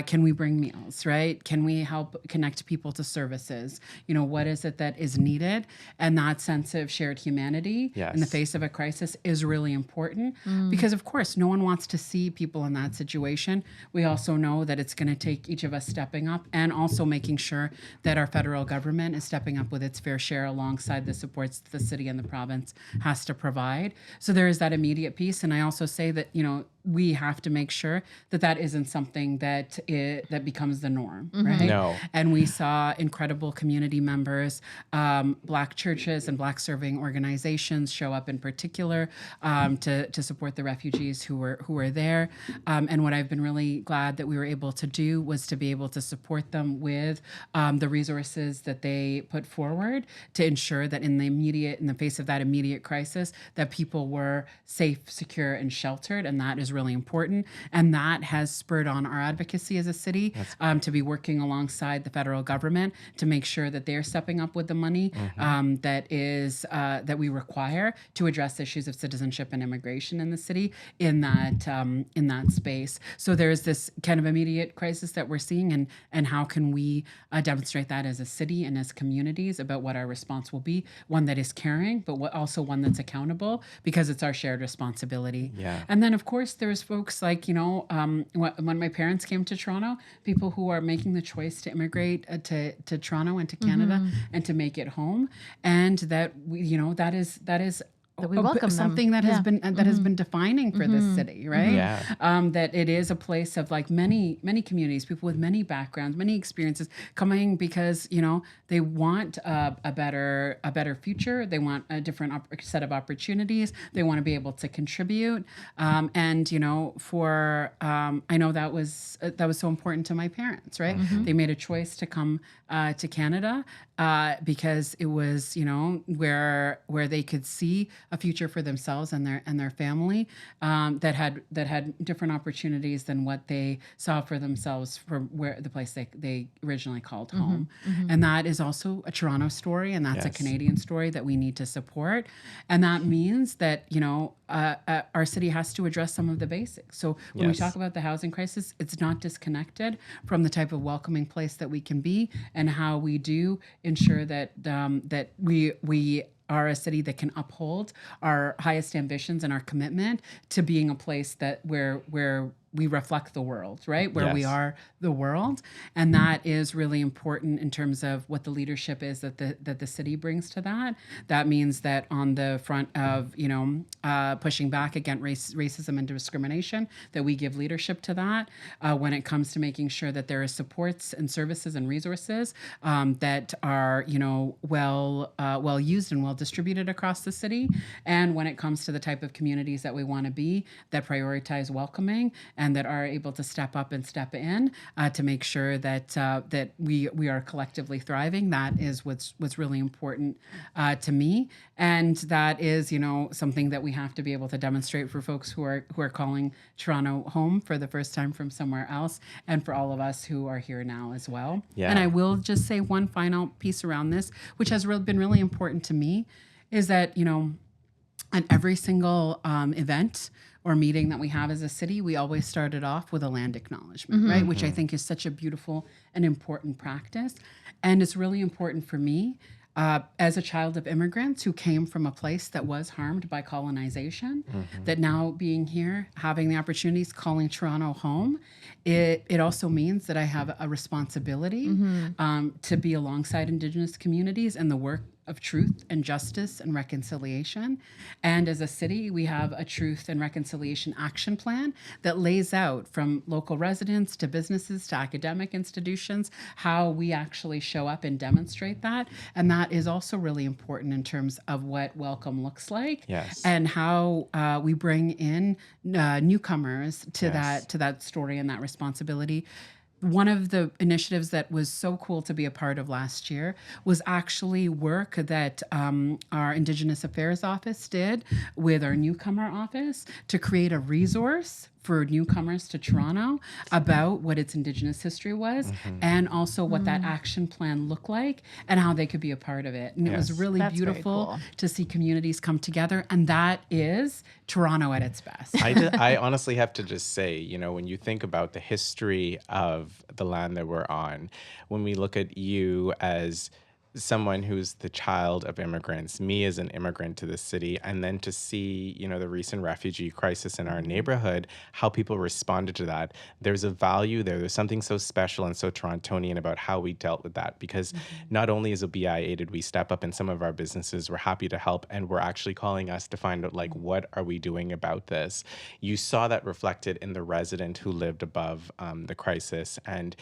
Speaker 1: Can we bring meals, right? Can we help connect people to services? What is it that is needed? And that sense of shared humanity in the face of a crisis is really important, because of course, no one wants to see people in that situation. We also know that it's going to take each of us stepping up, and also making sure that our federal government is stepping up with its fair share alongside the supports the city and the province has to provide. So there is that immediate piece. And I also say that, we have to make sure that isn't something that becomes the norm, right?
Speaker 3: No.
Speaker 1: And we saw incredible community members, Black churches and Black serving organizations show up in particular to support the refugees who were there. And what I've been really glad that we were able to do was to be able to support them with the resources that they put forward to ensure that in the face of that immediate crisis, that people were safe, secure, and sheltered. And that is is really important. And that has spurred on our advocacy as a city to be working alongside the federal government to make sure that they're stepping up with the money that we require to address issues of citizenship and immigration in the city in that space. So there's this kind of immediate crisis that we're seeing, and how can we demonstrate that as a city and as communities about what our response will be, one that is caring, but also one that's accountable, because it's our shared responsibility.
Speaker 3: Yeah.
Speaker 1: And then, of course, there's folks like, when my parents came to Toronto, people who are making the choice to immigrate to Toronto and to Canada and to make it home, and that that is
Speaker 2: that we welcome
Speaker 1: something
Speaker 2: them.
Speaker 1: that has been defining for this city, right?
Speaker 3: Yeah.
Speaker 1: That it is a place of like many communities, people with many backgrounds, many experiences coming because they want a better future. They want a different set of opportunities. They want to be able to contribute. And for I know that was so important to my parents, right? They made a choice to come to Canada because it was where they could see a future for themselves and their family that had different opportunities than what they saw for themselves from where the place they originally called home. And that is also a Toronto story, and that's a Canadian story that we need to support. And that means that our city has to address some of the basics. So when we talk about the housing crisis, it's not disconnected from the type of welcoming place that we can be, and how we do ensure that that we are a city that can uphold our highest ambitions and our commitment to being a place that where we reflect the world, right? Where we are the world. And that is really important in terms of what the leadership is that the city brings to that. That means that on the front of, pushing back against racism and discrimination, that we give leadership to that. When it comes to making sure that there are supports and services and resources that are, well used and well distributed across the city. And when it comes to the type of communities that we want to be, that prioritize welcoming and that are able to step up and step in to make sure that we are collectively thriving. That is what's really important to me, and that is something that we have to be able to demonstrate for folks who are calling Toronto home for the first time from somewhere else, and for all of us who are here now as well.
Speaker 3: Yeah.
Speaker 1: And I will just say one final piece around this, which has been really important to me, is that at every single event or meeting that we have as a city, we always started off with a land acknowledgement, right? Which I think is such a beautiful and important practice. And it's really important for me as a child of immigrants who came from a place that was harmed by colonization, that now being here, having the opportunities, calling Toronto home, it also means that I have a responsibility to be alongside Indigenous communities and the work of truth and justice and reconciliation. And as a city, we have a truth and reconciliation action plan that lays out, from local residents to businesses to academic institutions, how we actually show up and demonstrate that. And that is also really important in terms of what welcome looks like, and how we bring in newcomers to that story and that responsibility. One of the initiatives that was so cool to be a part of last year was actually work that our Indigenous Affairs Office did with our newcomer office to create a resource for newcomers to Toronto about what its Indigenous history was, and also what that action plan looked like and how they could be a part of it. And it was really beautiful to see communities come together, and that is Toronto at its best.
Speaker 3: I honestly have to just say, when you think about the history of the land that we're on, when we look at you as someone who's the child of immigrants, me as an immigrant to the city, and then to see, the recent refugee crisis in our neighborhood, how people responded to that. There's a value there. There's something so special and so Torontonian about how we dealt with that, because not only as a BIA did we step up in some of our businesses, we're happy to help, and we're actually calling us to find out, what are we doing about this? You saw that reflected in the resident who lived above the crisis. And,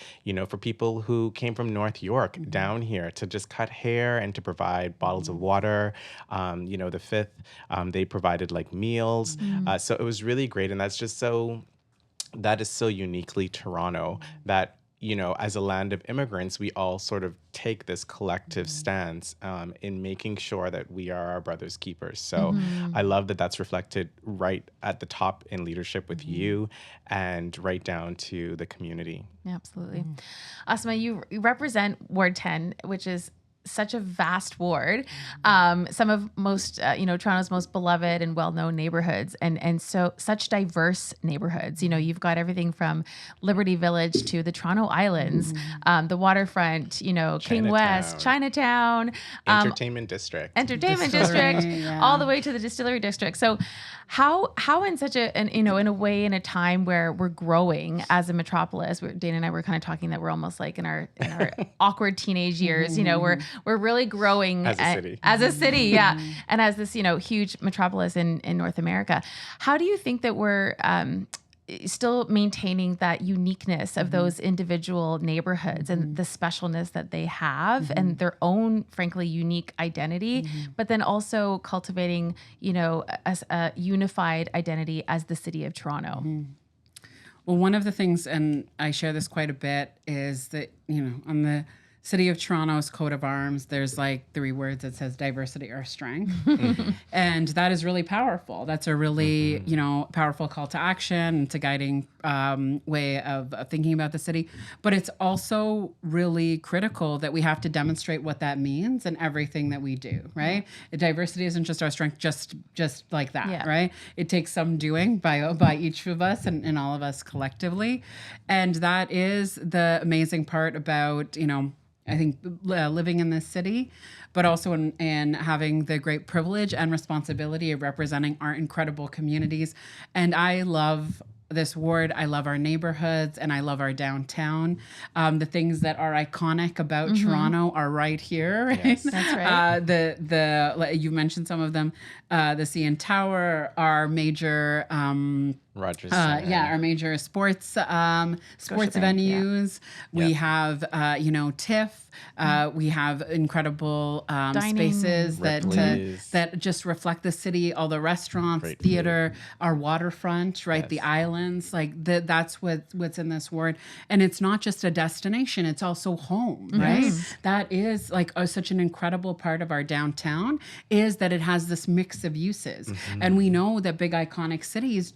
Speaker 3: for people who came from North York down here to just cut hair and to provide bottles of water. The fifth, they provided meals. So it was really great. And that is so uniquely Toronto, that as a land of immigrants, we all sort of take this collective stance in making sure that we are our brother's keepers. So I love that that's reflected right at the top in leadership with you and right down to the community.
Speaker 2: Yeah, absolutely. Ausma, you represent Ward 10, which is such a vast ward, some of Toronto's most beloved and well-known neighborhoods, and so such diverse neighborhoods. You've got everything from Liberty Village to the Toronto Islands, the waterfront, King West, Chinatown,
Speaker 3: Entertainment District,
Speaker 2: all the way to the Distillery District. So how in such in a way, in a time where we're growing as a metropolis, Dana and I were kind of talking that we're almost like in our awkward teenage years, we're really growing as a city, yeah. And as this, huge metropolis in North America. How do you think that we're still maintaining that uniqueness of those individual neighborhoods and the specialness that they have and their own, frankly, unique identity, but then also cultivating, a unified identity as the city of Toronto?
Speaker 1: Well, one of the things, and I share this quite a bit, is that, on the City of Toronto's coat of arms, there's like 3 words that says diversity or strength. And that is really powerful. That's a really, powerful call to action. It's a guiding way of thinking about the city. But it's also really critical that we have to demonstrate what that means in everything that we do, right? Diversity isn't just our strength, just like that, right? It takes some doing by each of us and all of us collectively. And that is the amazing part about, I think living in this city, but also in having the great privilege and responsibility of representing our incredible communities. And I love this ward. I love our neighborhoods and I love our downtown. The things that are iconic about Toronto are right here. Right?
Speaker 2: Yes, that's right.
Speaker 1: You mentioned some of them. The CN Tower, our major
Speaker 3: Rogers
Speaker 1: our major sports venues. We have TIFF. We have incredible spaces that just reflect the city. All the restaurants,
Speaker 3: Great
Speaker 1: theater, our waterfront, right? The islands, that's what's in this ward. And it's not just a destination; it's also home, right? That is such an incredible part of our downtown is that it has this mix of uses, and we know that big iconic cities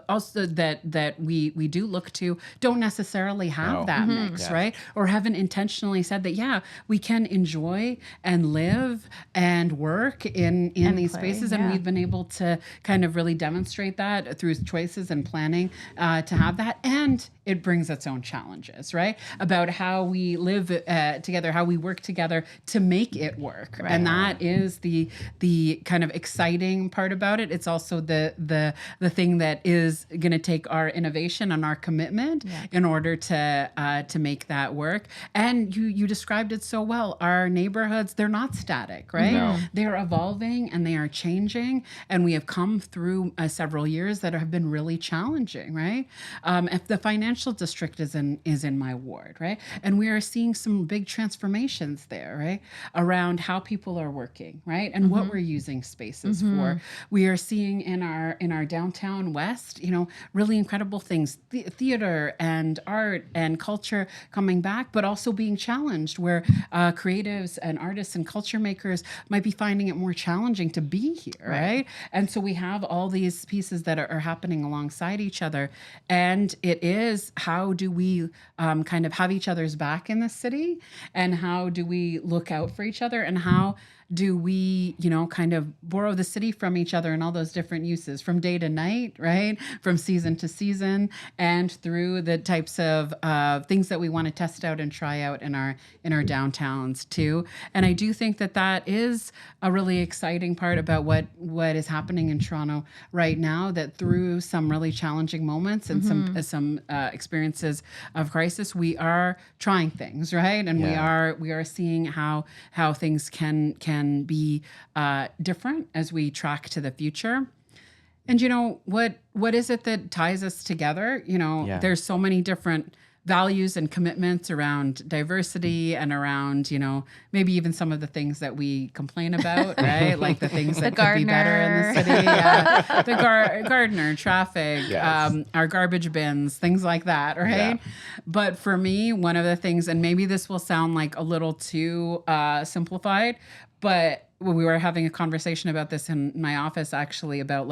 Speaker 1: also that we do look to don't necessarily have that mix, right? Or haven't intentionally said that, we can enjoy and live and work in these spaces. And we've been able to kind of really demonstrate that through choices and planning to have that. And it brings its own challenges, right? About how we live together, how we work together to make it work. Right. And that is the kind of exciting part about it. It's also the thing that is going to take our innovation and our commitment in order to make that work. And you described it so well. Our neighborhoods, they're not static, right?
Speaker 3: No.
Speaker 1: They're evolving and they are changing. And we have come through several years that have been really challenging, right? If the financial district is in my ward, right? And we are seeing some big transformations there, right? Around how people are working, right? And what we're using spaces for. We are seeing in our downtown west, really incredible things, theater and art and culture coming back, but also being challenged where creatives and artists and culture makers might be finding it more challenging to be here, right? And so we have all these pieces that are happening alongside each other. And it is, how do we kind of have each other's back in the city? And how do we look out for each other? And how do we, kind of borrow the city from each other and all those different uses from day to night, right? From season to season, and through the types of things that we want to test out and try out in our downtowns too. And I do think that is a really exciting part about what is happening in Toronto right now, that through some really challenging moments and some experiences of crisis, we are trying things, right? And we are seeing how things can be different as we track to the future. And what is it that ties us together? There's so many different values and commitments around diversity and around, maybe even some of the things that we complain about, right? Like the things that could be better in the city. Yeah. The gardener, traffic,
Speaker 3: Yes.
Speaker 1: our garbage bins, things like that, right?
Speaker 3: Yeah.
Speaker 1: But for me, one of the things, and maybe this will sound like a little too simplified, but we were having a conversation about this in my office, actually, about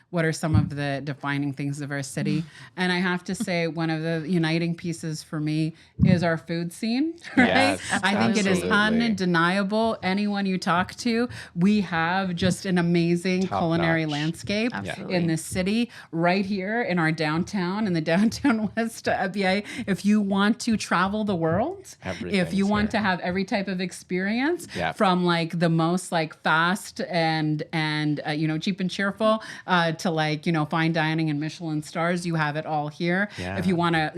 Speaker 1: what are some of the defining things of our city. And I have to say, one of the uniting pieces for me is our food scene, right?
Speaker 3: Yes,
Speaker 1: I think it is
Speaker 3: absolutely.
Speaker 1: undeniable. Anyone you talk to, we have just an amazing
Speaker 3: Top
Speaker 1: culinary
Speaker 3: notch.
Speaker 1: landscape
Speaker 2: Absolutely.
Speaker 1: in this city, right here in our downtown, in the downtown West FBA. If you want to travel the world, if you
Speaker 3: Everything's
Speaker 1: want
Speaker 3: here.
Speaker 1: to have every type of experience,
Speaker 3: Yep.
Speaker 1: from the most fast and cheap and cheerful to fine dining and Michelin stars, you have it all here.
Speaker 3: Yeah.
Speaker 1: If you want to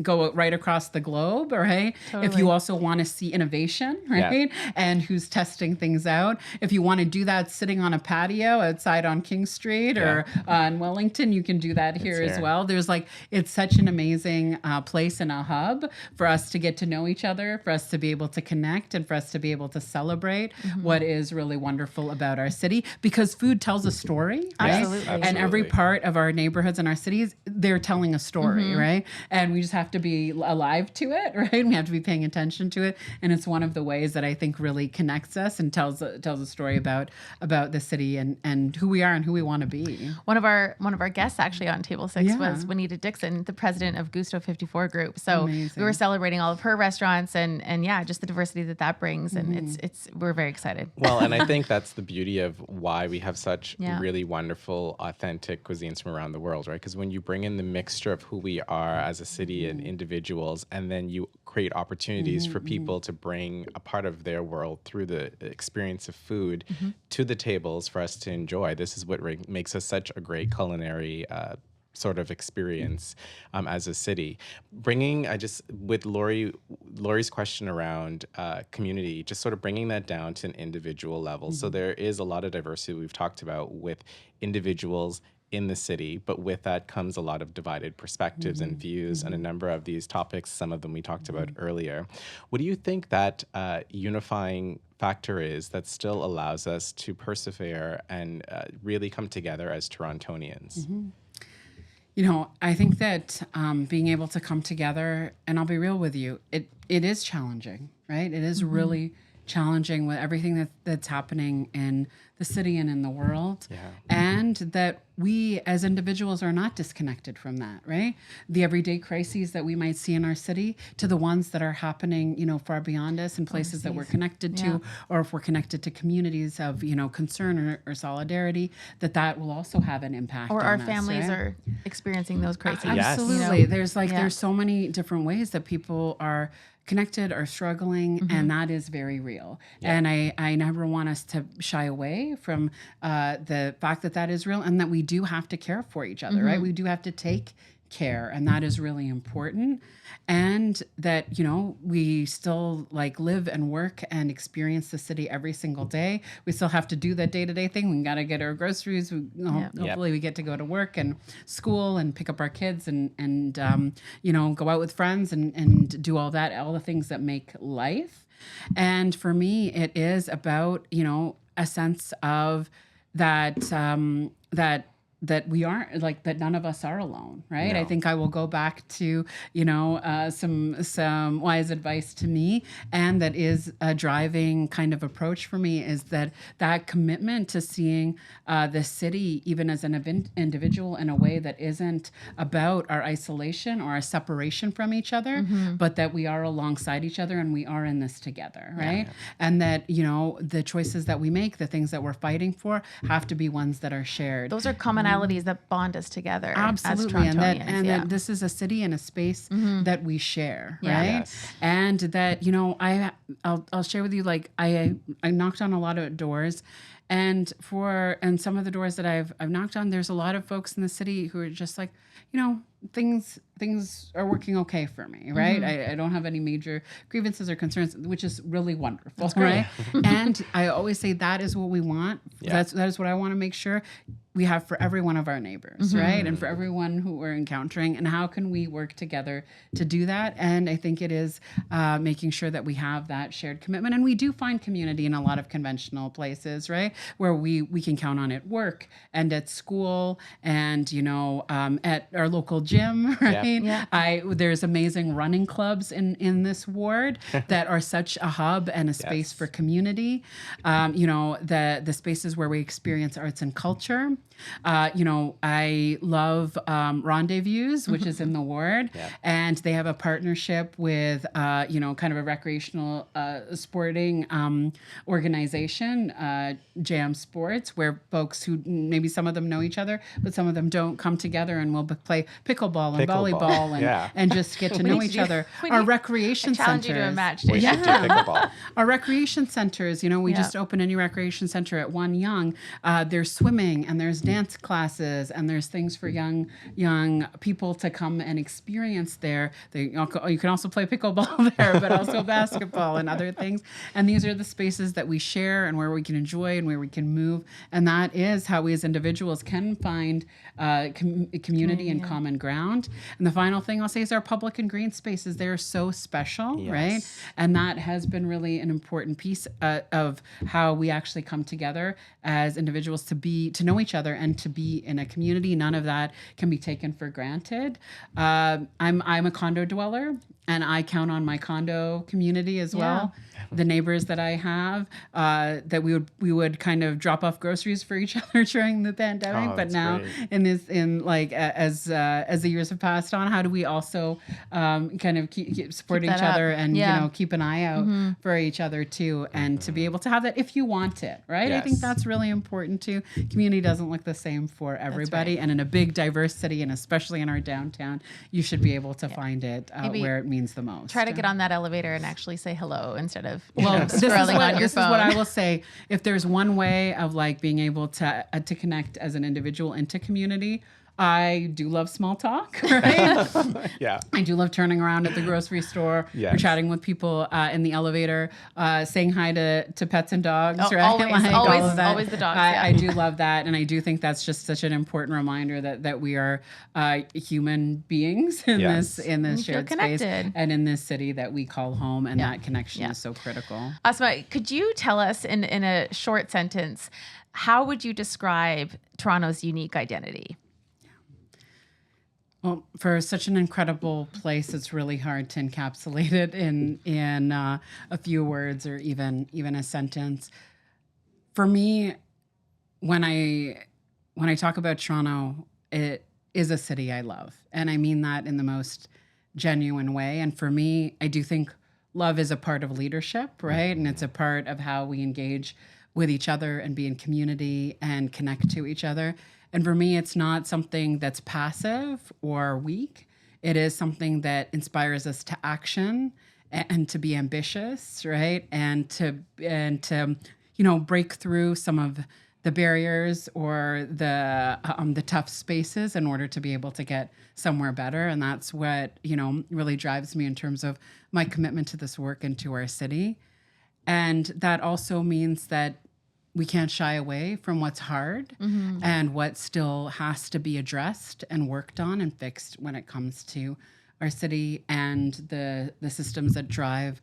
Speaker 1: go right across the globe, right? If
Speaker 2: Totally.
Speaker 1: you also want to see innovation, right? And who's testing things out. If you want to do that sitting on a patio outside on King Street or in Wellington, you can do that here as
Speaker 3: here.
Speaker 1: well. There's it's such an amazing place and a hub for us to get to know each other, for us to be able to connect, and for us to be able to celebrate what is really wonderful about our city, because food tells a story, right?
Speaker 2: Absolutely.
Speaker 1: And every
Speaker 3: Absolutely.
Speaker 1: part of our neighborhoods and our cities, they're telling a story, right? And we just have to be alive to it, right? We have to be paying attention to it, and it's one of the ways that I think really connects us and tells a story about the city and who we are and who we want to be.
Speaker 2: One of our guests actually on Table 6
Speaker 1: Yeah.
Speaker 2: was Juanita Dixon, the president of Gusto 54 Group. So
Speaker 1: Amazing.
Speaker 2: we were celebrating all of her restaurants and just the diversity that brings, and we're very excited.
Speaker 3: Well, and I think that's the beauty of why we have such
Speaker 2: Yeah.
Speaker 3: really wonderful, authentic cuisines from around the world, right? Because when you bring in the mixture of who we are as a city and individuals, and then you create opportunities for people to bring a part of their world through the experience of food to the tables for us to enjoy. This is what makes us such a great culinary sort of experience as a city. With Laurie's question around community, just sort of bringing that down to an individual level. So there is a lot of diversity we've talked about with individuals in the city, but with that comes a lot of divided perspectives and views on a number of these topics, some of them we talked about earlier. What do you think that unifying factor is that still allows us to persevere and really come together as Torontonians?
Speaker 1: I think that being able to come together, and I'll be real with you, it is challenging, right? It is really challenging with everything that's happening in the city and in the world.
Speaker 3: Yeah.
Speaker 1: And that we as individuals are not disconnected from that, right? The everyday crises that we might see in our city to the ones that are happening, far beyond us in places that we're connected to, or if we're connected to communities of, concern or solidarity, that will also have an impact
Speaker 2: Or
Speaker 1: on
Speaker 2: our
Speaker 1: us,
Speaker 2: families
Speaker 1: right?
Speaker 2: are experiencing those crises.
Speaker 3: Yes.
Speaker 1: Absolutely.
Speaker 2: You know?
Speaker 1: There's so many different ways that people are connected or struggling, and that is very real. And I never want us to shy away from the fact that is real, and that we do have to care for each other, right? We do have to take care, and that is really important. And that, we still live and work and experience the city every single day. We still have to do that day-to-day thing. We got to get our groceries. Hopefully we get to go to work and school and pick up our kids and go out with friends and do all the things that make life. And for me, it is about, a sense of that we aren't that none of us are alone, right?
Speaker 3: No.
Speaker 1: I think I will go back to some wise advice to me, and that is a driving kind of approach for me, is that commitment to seeing the city even as an individual in a way that isn't about our isolation or our separation from each other, but that we are alongside each other and we are in this together, right? And that the choices that we make, the things that we're fighting for, have to be ones that are shared.
Speaker 2: Those are commonalities that bond us together.
Speaker 1: Absolutely,
Speaker 2: as
Speaker 1: and
Speaker 2: Torontonians.
Speaker 1: that this is a city and a space that we share, right?
Speaker 3: Yes.
Speaker 1: And that I'll share with you, I knocked on a lot of doors, and some of the doors that I've knocked on, there's a lot of folks in the city who are just things are working okay for me, right? I don't have any major grievances or concerns, which is really wonderful, right? And I always say that is what we want. That is what I want to make sure we have for every one of our neighbors, right? And for everyone who we're encountering, and how can we work together to do that? And I think it is making sure that we have that shared commitment. And we do find community in a lot of conventional places, right? Where we can count on at work and at school and, at our local gym, right? There's amazing running clubs in this ward that are such a hub and a space for community. The spaces where we experience arts and culture. I love Rendezvous, which is in the ward, and they have a partnership with, kind of a recreational sporting organization, Jam Sports, where folks who maybe some of them know each other, but some of them don't, come together and we'll play pickleball and volleyball and just get to know each other. Our recreation centers.
Speaker 2: You to a match.
Speaker 3: We should do pickleball.
Speaker 1: Our recreation centers, we just opened a new recreation center at One Young. There's swimming and there's dance classes and there's things for young people to come and experience there. You can also play pickleball there, but also basketball and other things. And these are the spaces that we share and where we can enjoy and where we can move. And that is how we as individuals can find community and common ground. And the final thing I'll say is our public and green spaces. They're so special, right? And that has been really an important piece of how we actually come together as individuals to know each other and to be in a community. None of that can be taken for granted. I'm a condo dweller, and I count on my condo community as well. The neighbors that I have, that we would kind of drop off groceries for each other during the pandemic. But now great. As the years have passed on, how do we also kind of keep support each other and keep an eye out for each other too, and to be able to have that if you want it, right? I think that's really important too. Community doesn't look the same for everybody, and in a big diverse city, and especially in our downtown, you should be able to find it where it means the most.
Speaker 2: Try to get on that elevator and actually say hello instead of
Speaker 1: scrolling
Speaker 2: on your phone.
Speaker 1: This is what I will say. If there's one way of being able to connect as an individual into community, I do love small talk, right? I do love turning around at the grocery store or chatting with people in the elevator, saying hi to pets and dogs, right?
Speaker 2: Always the dogs.
Speaker 1: I do love that. And I do think that's just such an important reminder that we are human beings in this shared space and in this city that we call home. And that connection is so critical.
Speaker 2: Ausma, could you tell us in a short sentence, how would you describe Toronto's unique identity?
Speaker 1: Well, for such an incredible place, it's really hard to encapsulate it in a few words or even a sentence. For me, when I talk about Toronto, it is a city I love, and I mean that in the most genuine way. And for me, I do think love is a part of leadership, right? And it's a part of how we engage with each other and be in community and connect to each other. And for me, it's not something that's passive or weak. It is something that inspires us to action and to be ambitious, right? And to break through some of the barriers or the tough spaces in order to be able to get somewhere better. And that's what, really drives me in terms of my commitment to this work and to our city. And that also means that we can't shy away from what's hard and what still has to be addressed and worked on and fixed when it comes to our city and the systems that drive,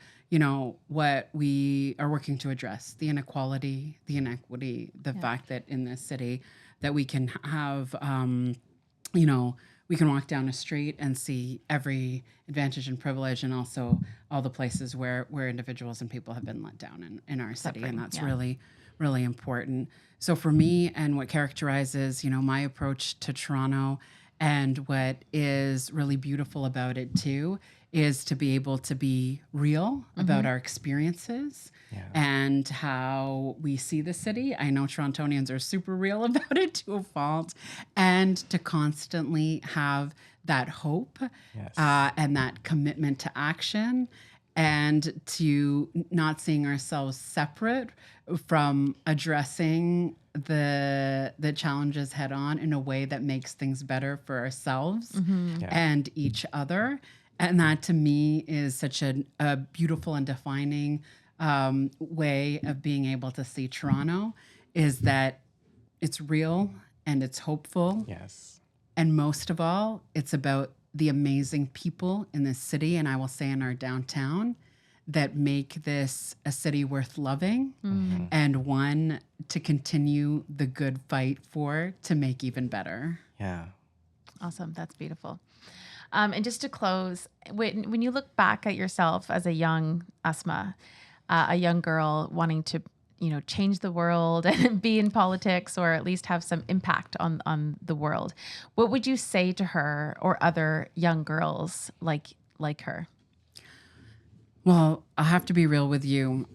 Speaker 1: what we are working to address, the inequality, the inequity, the fact that in this city that we can have, we can walk down a street and see every advantage and privilege, and also all the places where individuals and people have been let down in our city. And that's really, really important. So for me, and what characterizes, my approach to Toronto, and what is really beautiful about it too, is to be able to be real about our experiences and how we see the city. I know Torontonians are super real about it to a fault, and to constantly have that hope and that commitment to action, and to not seeing ourselves separate from addressing the challenges head on in a way that makes things better for ourselves and each other. And that to me is such a beautiful and defining way of being able to see Toronto, is that it's real and it's hopeful.
Speaker 3: Yes.
Speaker 1: And most of all, it's about the amazing people in this city, and I will say in our downtown, that make this a city worth loving and one to continue the good fight for, to make even better.
Speaker 3: Yeah.
Speaker 2: Awesome. That's beautiful. And just to close, when you look back at yourself as a young Ausma, a young girl wanting to, change the world and be in politics, or at least have some impact on the world, what would you say to her or other young girls like her?
Speaker 1: Well, I have to be real with you.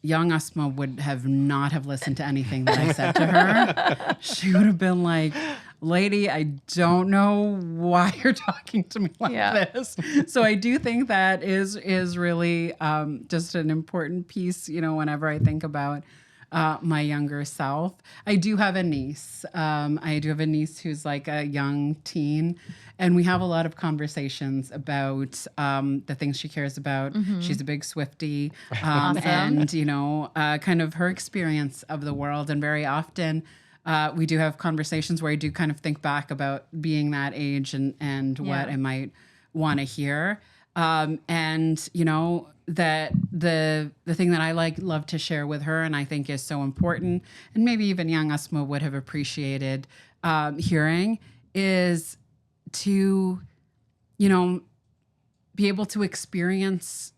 Speaker 1: Young Ausma would not have listened to anything that I said to her. She would have been like, lady, I don't know why you're talking to me like this. So I do think that is really just an important piece, whenever I think about my younger self. I do have a niece. Who's like a young teen, and we have a lot of conversations about the things she cares about. She's a big Swiftie,
Speaker 2: Awesome.
Speaker 1: And kind of her experience of the world. And very often we do have conversations where I do kind of think back about being that age and what I might want to hear. That the thing that I love to share with her, and I think is so important, and maybe even young Ausma would have appreciated hearing, is to, be able to experience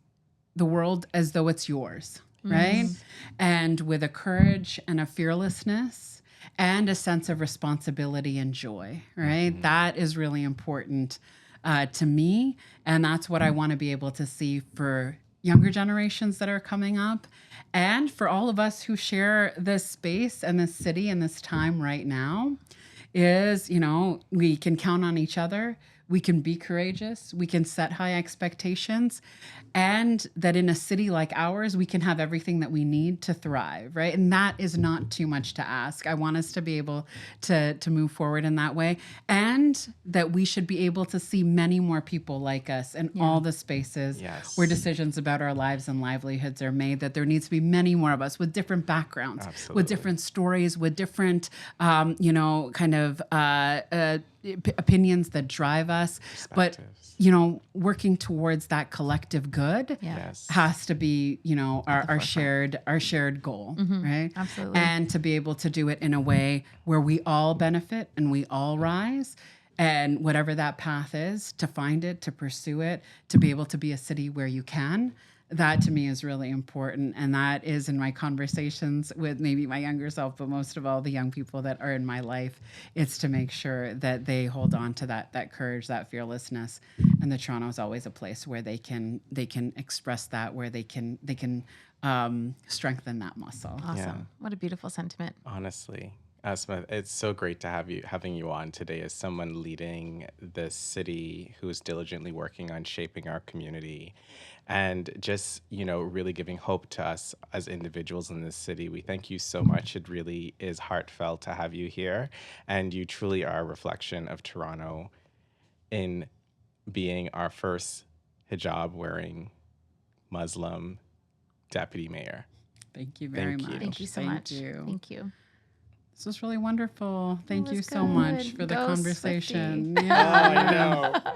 Speaker 1: the world as though it's yours, right? And with a courage and a fearlessness and a sense of responsibility and joy, right? That is really important to me. And that's what I want to be able to see for younger generations that are coming up, and for all of us who share this space and this city and this time right now, is, we can count on each other. We can be courageous. We can set high expectations. And that in a city like ours, we can have everything that we need to thrive, right? And that is not too much to ask. I want us to be able to move forward in that way. And that we should be able to see many more people like us in all the spaces where decisions about our lives and livelihoods are made, that there needs to be many more of us with different backgrounds, with different stories, with different, opinions that drive us. But working towards that collective good has to be, our shared goal, right?
Speaker 2: Absolutely.
Speaker 1: And to be able to do it in a way where we all benefit and we all rise, and whatever that path is, to find it, to pursue it, to be able to be a city where you can. That to me is really important. And that is in my conversations with maybe my younger self, but most of all the young people that are in my life. It's to make sure that they hold on to that courage, that fearlessness. And the Toronto is always a place where they can express that, where they can strengthen that muscle.
Speaker 2: Awesome.
Speaker 3: Yeah.
Speaker 2: What a beautiful sentiment.
Speaker 3: Honestly. Ausma, it's so great to having you on today as someone leading this city who's diligently working on shaping our community, and just, really giving hope to us as individuals in this city. We thank you so much. It really is heartfelt to have you here, and you truly are a reflection of Toronto in being our first hijab-wearing Muslim deputy mayor.
Speaker 1: Thank you very much.
Speaker 2: Thank you so much. Thank you.
Speaker 1: This was really wonderful. Thank you so
Speaker 2: good.
Speaker 1: much for the
Speaker 2: Go
Speaker 1: conversation.
Speaker 2: Swiftie.
Speaker 1: Yeah.
Speaker 3: I know.